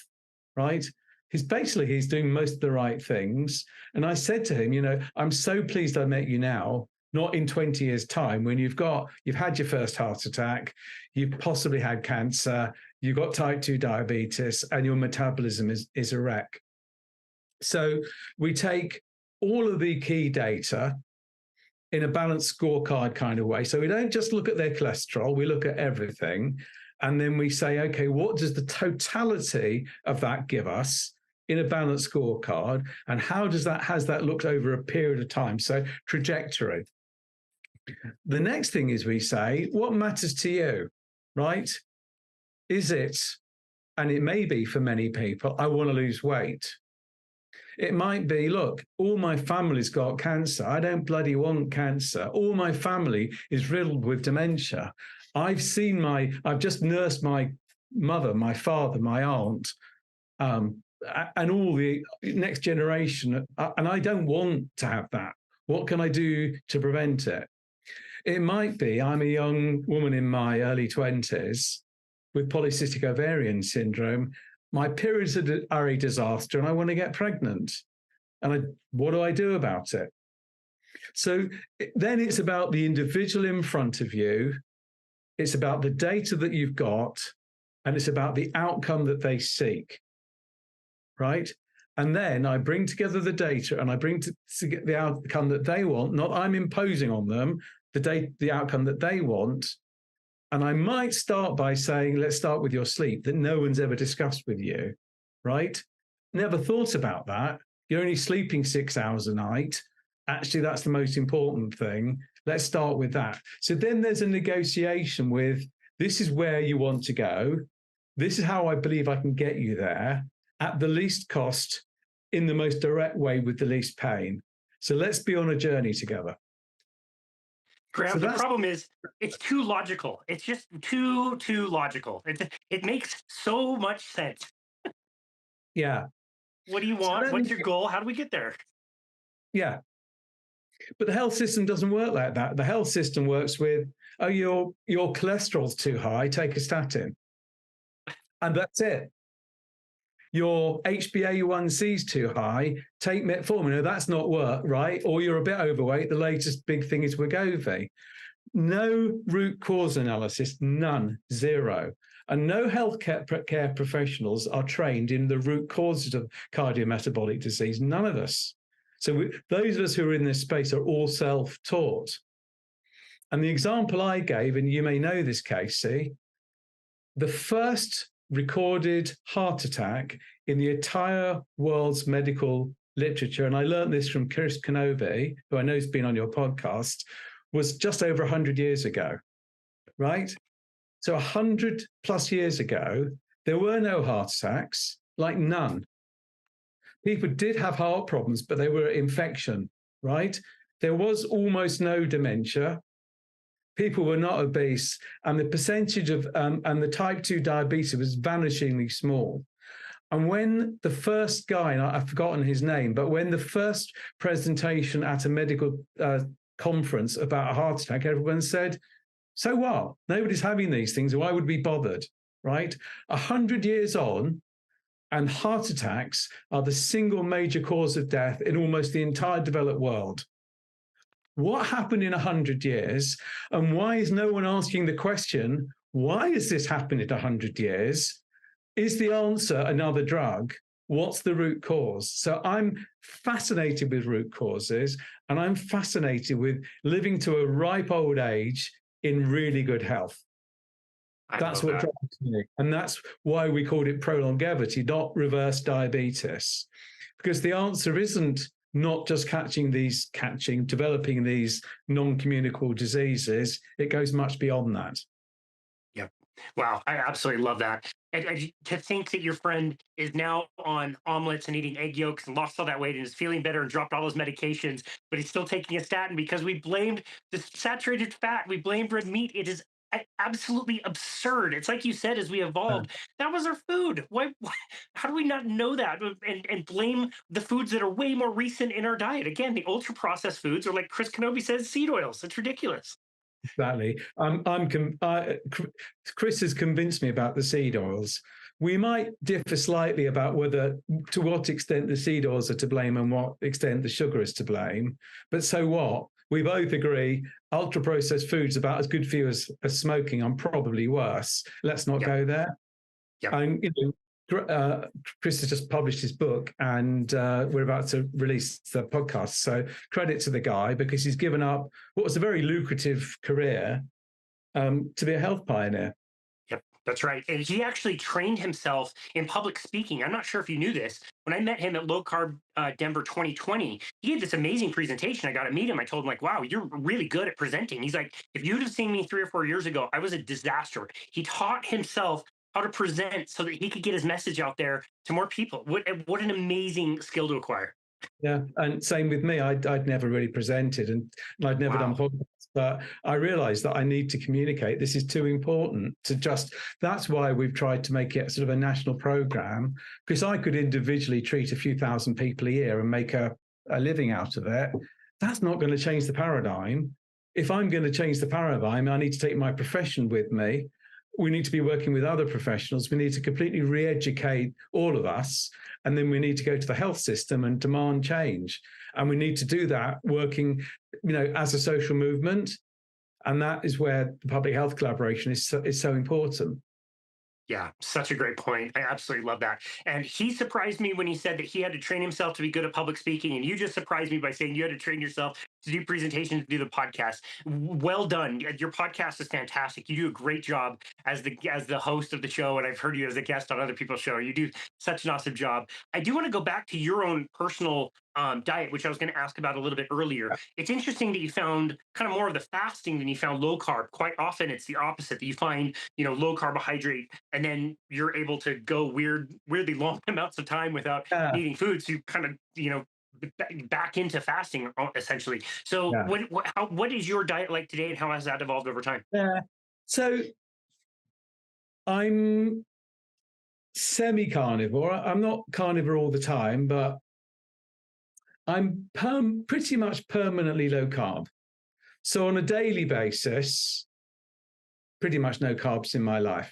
right? He's doing most of the right things. And I said to him, I'm so pleased I met you now, not in 20 years' time when you've had your first heart attack, you've possibly had cancer, you've got type 2 diabetes, and your metabolism is a wreck. So we take all of the key data in a balanced scorecard kind of way. So we don't just look at their cholesterol, we look at everything. And then we say, okay, what does the totality of that give us in a balanced scorecard? And how has that looked over a period of time? So trajectory. The next thing is we say, what matters to you, right? Is it, and it may be for many people, I want to lose weight. It might be, look, all my family's got cancer. I don't bloody want cancer. All my family is riddled with dementia. I've just nursed my mother, my father, my aunt, and all the next generation, and I don't want to have that. What can I do to prevent it? It might be I'm a young woman in my early 20s with polycystic ovarian syndrome. My periods are a disaster and I want to get pregnant. And what do I do about it? So then it's about the individual in front of you. It's about the data that you've got, and it's about the outcome that they seek, right? And then I bring together the data and I bring to get the outcome that they want, not I'm imposing on them. the outcome that they want. And I might start by saying, let's start with your sleep that no one's ever discussed with you, right? Never thought about that. You're only sleeping 6 hours a night. Actually, that's the most important thing. Let's start with that. So then there's a negotiation with, this is where you want to go. This is how I believe I can get you there at the least cost, in the most direct way with the least pain. So let's be on a journey together. Graham, the problem is it's too logical. It's just too logical. It makes so much sense. Yeah. What do you want? What's your goal? How do we get there? Yeah. But the health system doesn't work like that. The health system works with, oh, your cholesterol's too high, take a statin. And that's it. Your HbA1c is too high, take metformin. No, that's not work, right? Or you're a bit overweight. The latest big thing is Wegovy. No root cause analysis, none, zero. And no healthcare professionals are trained in the root causes of cardiometabolic disease, none of us. So those of us who are in this space are all self-taught. And the example I gave, and you may know this, Casey, the first recorded heart attack in the entire world's medical literature, and I learned this from Chris Kenobi, who I know has been on your podcast, was just over 100 years ago, right? So 100 plus years ago, there were no heart attacks, like none. People did have heart problems, but they were infection, right? There was almost no dementia. People were not obese, and the percentage of and the type 2 diabetes was vanishingly small. And when the first guy, and I've forgotten his name, but when the first presentation at a medical conference about a heart attack, everyone said, so what? Nobody's having these things. Why would we be bothered, right? 100 years on, and heart attacks are the single major cause of death in almost the entire developed world. What happened in 100 years? And why is no one asking the question, why has this happened in 100 years? Is the answer another drug? What's the root cause? So I'm fascinated with root causes, and I'm fascinated with living to a ripe old age in really good health. That's what drives me. And that's why we called it ProLongevity, not reverse diabetes. Because the answer isn't not just developing these non-communicable diseases. It goes much beyond that. Yep. Wow. I absolutely love that. And to think that your friend is now on omelets and eating egg yolks and lost all that weight and is feeling better and dropped all those medications, but he's still taking a statin because we blamed the saturated fat. We blamed red meat. It is absolutely absurd. It's like you said, as we evolved, that was our food. Why how do we not know that and blame the foods that are way more recent in our diet? Again, the ultra processed foods, or like Chris Kenobi says, seed oils. It's ridiculous. Exactly. Chris has convinced me about the seed oils. We might differ slightly about to what extent the seed oils are to blame and what extent the sugar is to blame. But so what? We both agree ultra-processed foods are about as good for you as smoking, and probably worse. Let's not go there. Yep. And Chris has just published his book, and we're about to release the podcast. So credit to the guy, because he's given up what was a very lucrative career to be a health pioneer. Yep, that's right. And he actually trained himself in public speaking. I'm not sure if you knew this. When I met him at Low Carb Denver 2020, he gave this amazing presentation. I got to meet him. I told him, like, wow, you're really good at presenting. He's like, if you'd have seen me 3 or 4 years ago, I was a disaster. He taught himself how to present so that he could get his message out there to more people. What an amazing skill to acquire. Yeah, and same with me. I'd never really presented, and I'd never done podcasts, but I realized that I need to communicate. This is too important to just, that's why we've tried to make it sort of a national program, because I could individually treat a few thousand people a year and make a living out of it. That's not going to change the paradigm. If I'm going to change the paradigm, I need to take my profession with me. We need to be working with other professionals. We need to completely re-educate all of us. And then we need to go to the health system and demand change. And we need to do that working, as a social movement. And that is where the public health collaboration is so important. Yeah, such a great point. I absolutely love that. And he surprised me when he said that he had to train himself to be good at public speaking. And you just surprised me by saying you had to train yourself to do presentations, to do the podcast. Well done. Your podcast is fantastic. You do a great job as the host of the show, and I've heard you as a guest on other people's show. You do such an awesome job. I do want to go back to your own personal diet, which I was going to ask about a little bit earlier. It's interesting that you found kind of more of the fasting than you found low carb. Quite often, it's the opposite, that you find, low carbohydrate, and then you're able to go weirdly long amounts of time without eating food. So you kind of, back into fasting essentially. So what is your diet like today, and how has that evolved over time? So I'm semi-carnivore. I'm not carnivore all the time, but I'm pretty much permanently low carb. So on a daily basis, pretty much no carbs in my life.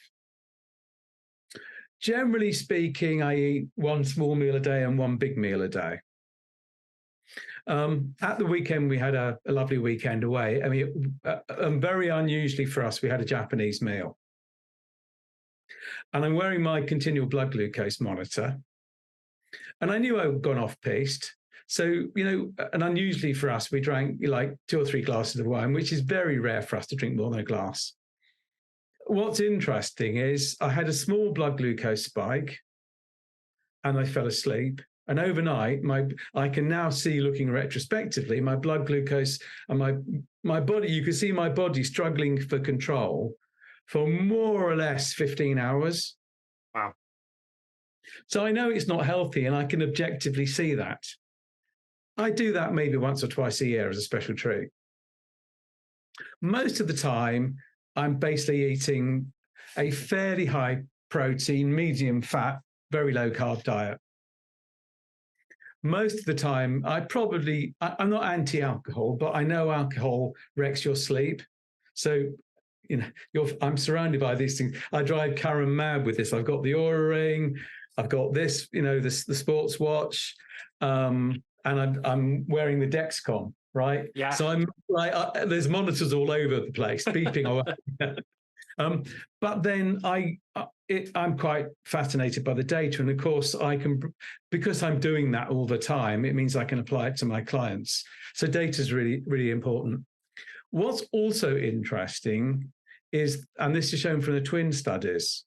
Generally speaking, I eat one small meal a day and one big meal a day. At the weekend, we had a lovely weekend away. I mean, very unusually for us, we had a Japanese meal. And I'm wearing my continual blood glucose monitor. And I knew I'd gone off-piste. So, and unusually for us, we drank like 2 or 3 glasses of wine, which is very rare for us to drink more than a glass. What's interesting is I had a small blood glucose spike and I fell asleep. And overnight, I can now see, looking retrospectively, my blood glucose and my body, you can see my body struggling for control for more or less 15 hours. Wow. So I know it's not healthy, and I can objectively see that. I do that maybe once or twice a year as a special treat. Most of the time, I'm basically eating a fairly high protein, medium fat, very low carb diet. Most of the time, I'm not anti-alcohol, but I know alcohol wrecks your sleep. So, I'm surrounded by these things. I drive Karen mad with this. I've got the Oura Ring, I've got this, the sports watch, and I'm wearing the Dexcom, right? Yeah. So I'm like, there's monitors all over the place, beeping away. But then I'm quite fascinated by the data, and of course because I'm doing that all the time, it means I can apply it to my clients. So data is really, really important. What's also interesting is, and this is shown from the twin studies,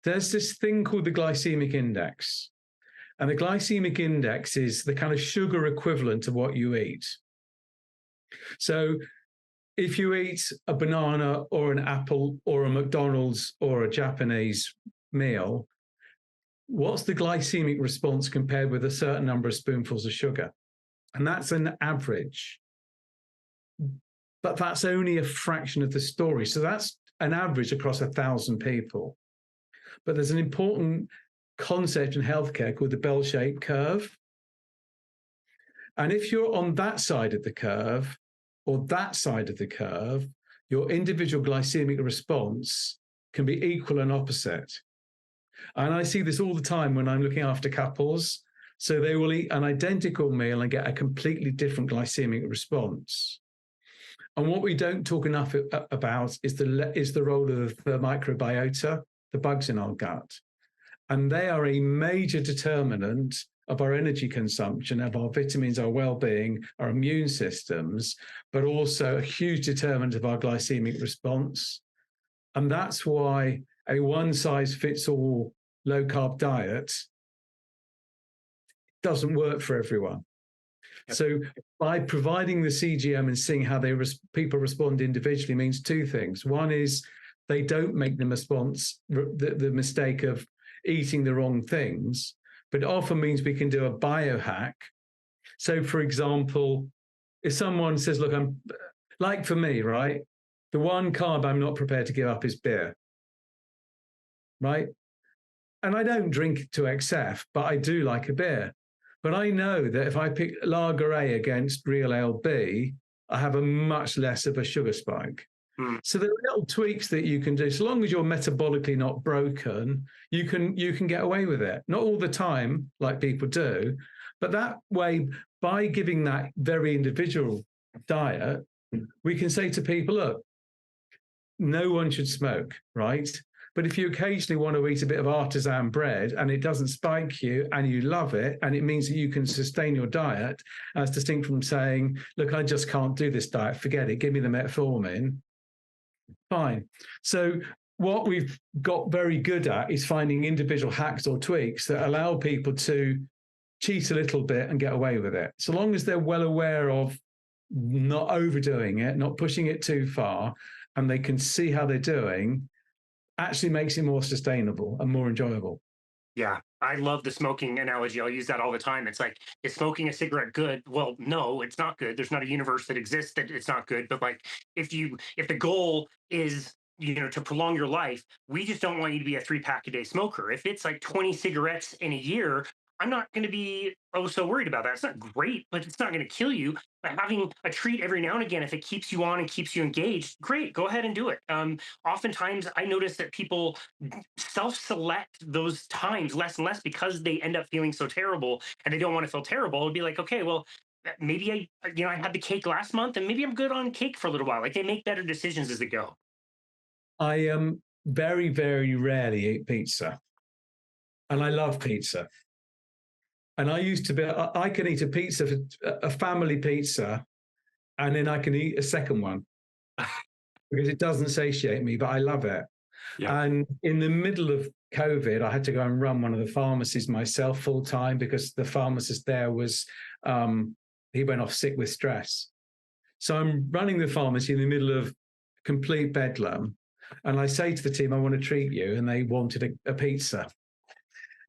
there's this thing called the glycemic index. And the glycemic index is the kind of sugar equivalent of what you eat. So if you eat a banana or an apple or a McDonald's or a Japanese meal, what's the glycemic response compared with a certain number of spoonfuls of sugar? And that's an average. But that's only a fraction of the story. So that's an average across 1,000 people. But there's an important concept in healthcare called the bell-shaped curve. And if you're on that side of the curve or that side of the curve, your individual glycemic response can be equal and opposite. And I see this all the time when I'm looking after couples. So they will eat an identical meal and get a completely different glycemic response. And what we don't talk enough about is the role of the microbiota, the bugs in our gut. And they are a major determinant of our energy consumption, of our vitamins, our well-being, our immune systems, but also a huge determinant of our glycemic response. And that's why a one-size-fits-all low-carb diet doesn't work for everyone. Yep. So by providing the CGM and seeing how people respond individually means 2 things. One is they don't make the mistake of eating the wrong things, but it often means we can do a biohack. So for example, if someone says, look, I'm like for me, right? The one carb I'm not prepared to give up is beer, right? And I don't drink to XF, but I do like a beer. But I know that if I pick Lager A against Real Ale B, I have a much less of a sugar spike. So there are little tweaks that you can do. So long as you're metabolically not broken, you can get away with it. Not all the time, like people do, but that way, by giving that very individual diet, we can say to people, look, no one should smoke, right? But if you occasionally want to eat a bit of artisan bread and it doesn't spike you and you love it, and it means that you can sustain your diet, as distinct from saying, look, I just can't do this diet, forget it, give me the metformin, fine. So what we've got very good at is finding individual hacks or tweaks that allow people to cheat a little bit and get away with it. So long as they're well aware of not overdoing it, not pushing it too far, and they can see how they're doing, actually makes it more sustainable and more enjoyable. Yeah, I love the smoking analogy. I'll use that all the time. It's like, is smoking a cigarette good? Well, no, it's not good. There's not a universe that exists that it's not good. But like, if the goal is, to prolong your life, we just don't want you to be a 3-pack a day smoker. If it's like 20 cigarettes in a year, I'm not going to be so worried about that. It's not great, but it's not going to kill you. But having a treat every now and again, if it keeps you on and keeps you engaged, great, go ahead and do it. Oftentimes, I notice that people self-select those times less and less because they end up feeling so terrible, and they don't want to feel terrible. It'd be like, okay, well, maybe I had the cake last month, and maybe I'm good on cake for a little while. Like, they make better decisions as they go. I very, very rarely eat pizza, and I love pizza. And I used to be, I can eat a pizza, a family pizza, and then I can eat a second one because it doesn't satiate me, but I love it. Yeah. And in the middle of COVID, I had to go and run one of the pharmacies myself full time because the pharmacist there was, he went off sick with stress. So I'm running the pharmacy in the middle of complete bedlam. And I say to the team, I want to treat you. And they wanted a pizza.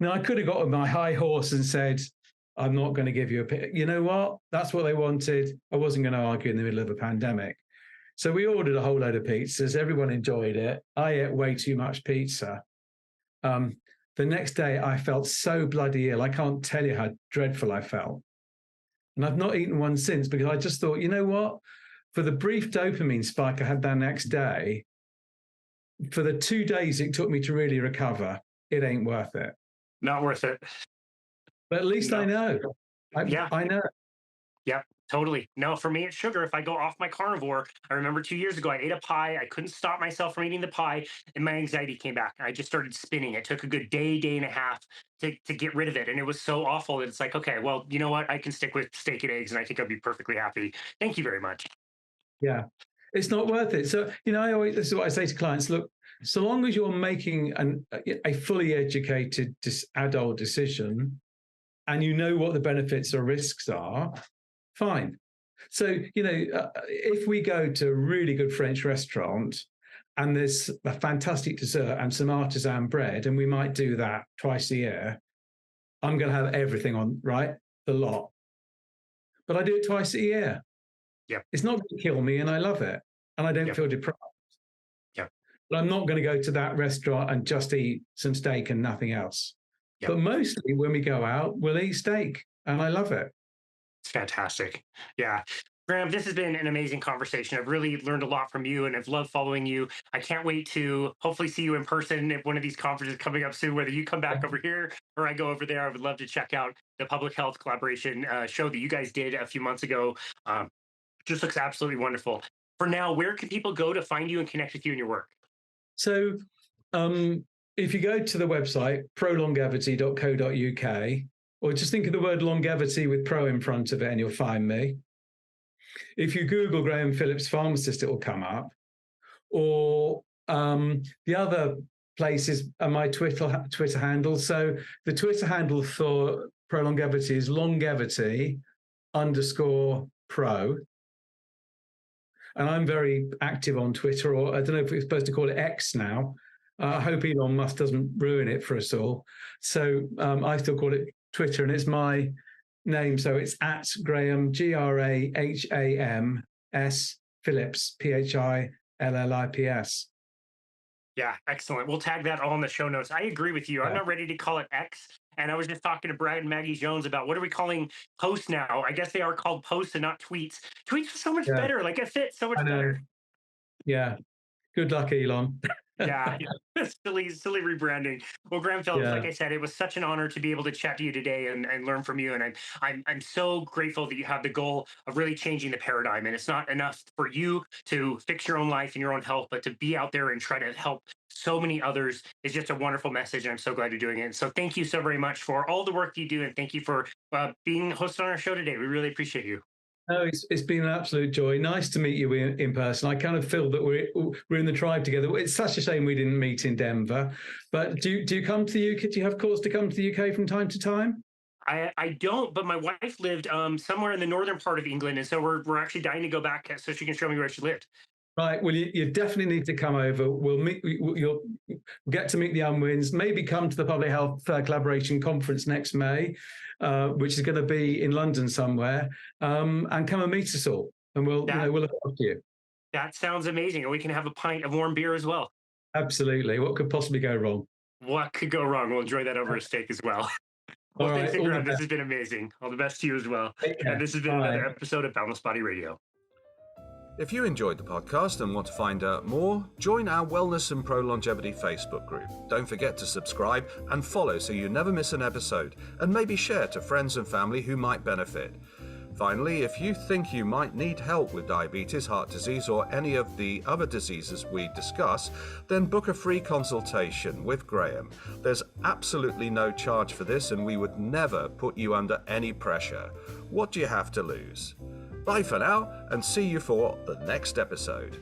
Now, I could have got on my high horse and said, I'm not going to give you a pizza. You know what? That's what they wanted. I wasn't going to argue in the middle of a pandemic. So we ordered a whole load of pizzas. Everyone enjoyed it. I ate way too much pizza. The next day, I felt so bloody ill. I can't tell you how dreadful I felt. And I've not eaten one since because I just thought, you know what? For the brief dopamine spike I had that next day, for the 2 days it took me to really recover, it ain't worth it. Not worth it. But at least I know. I know. Yeah, totally. No, for me, it's sugar. If I go off my carnivore, I remember 2 years ago, I ate a pie. I couldn't stop myself from eating the pie, and my anxiety came back. I just started spinning. It took a good day and a half to get rid of it. And it was so awful that it's like, okay, well, you know what? I can stick with steak and eggs, and I think I'll be perfectly happy. Thank you very much. Yeah, it's not worth it. So, this is what I say to clients. Look, so long as you're making a fully educated adult decision and you know what the benefits or risks are, fine. So, if we go to a really good French restaurant and there's a fantastic dessert and some artisan bread, and we might do that twice a year, I'm going to have everything on, right? The lot. But I do it twice a year. Yeah. It's not going to kill me, and I love it. And I don't feel deprived. Yeah. But I'm not going to go to that restaurant and just eat some steak and nothing else. Yeah. But mostly when we go out, we'll eat steak, and I love it. It's fantastic. Yeah. Graham, this has been an amazing conversation. I've really learned a lot from you, and I've loved following you. I can't wait to hopefully see you in person at one of these conferences coming up soon, whether you come back over here or I go over there. I would love to check out the public health collaboration show that you guys did a few months ago. Just looks absolutely wonderful. For now, where can people go to find you and connect with you and your work? So if you go to the website, prolongevity.co.uk, or just think of the word longevity with pro in front of it and you'll find me. If you Google Graham Phillips pharmacist, it will come up. Or the other places are my Twitter handle. So the Twitter handle for ProLongevity is longevity_pro. And I'm very active on Twitter, or I don't know if we're supposed to call it X now. I hope Elon Musk doesn't ruin it for us all. So I still call it Twitter, and it's my name. So it's at Graham, GRAHAMS, Phillips, PHILLIPS. Yeah, excellent. We'll tag that all in the show notes. I agree with you. I'm not ready to call it X. And I was just talking to Brad and Maggie Jones about what are we calling posts now? I guess they are called posts and not tweets. Tweets are so much better. Like it fits so much better. Yeah. Good luck, Elon. Yeah, silly rebranding. Well, Graham Phillips, like Yeah. I said, it was such an honor to be able to chat to you today and learn from you. And I'm so grateful that you have the goal of really changing the paradigm. And it's not enough for you to fix your own life and your own health, but to be out there and try to help so many others is just a wonderful message. And I'm so glad you're doing it. So thank you so very much for all the work you do, and thank you for being hosted on our show today. We really appreciate you. No, it's been an absolute joy. Nice to meet you in person. I kind of feel that we're in the tribe together. It's such a shame we didn't meet in Denver. But do you come to the UK? Do you have cause to come to the UK from time to time? I don't, but my wife lived somewhere in the northern part of England, and so we're actually dying to go back so she can show me where she lived. Right. Well, you definitely need to come over. We'll meet. You'll get to meet the Unwins. Maybe come to the Public Health Collaboration Conference next May, which is going to be in London somewhere. And come and meet us all, and we'll look after you. That sounds amazing, and we can have a pint of warm beer as well. Absolutely. What could possibly go wrong? What could go wrong? We'll enjoy that over a steak as well. Well, all thanks, right. Graham. This has been amazing. All the best to you as well. And this has been another episode of Boundless Body Radio. If you enjoyed the podcast and want to find out more, join our Wellness and ProLongevity Facebook group. Don't forget to subscribe and follow so you never miss an episode, and maybe share to friends and family who might benefit. Finally, if you think you might need help with diabetes, heart disease, or any of the other diseases we discuss, then book a free consultation with Graham. There's absolutely no charge for this, and we would never put you under any pressure. What do you have to lose? Bye for now, and see you for the next episode.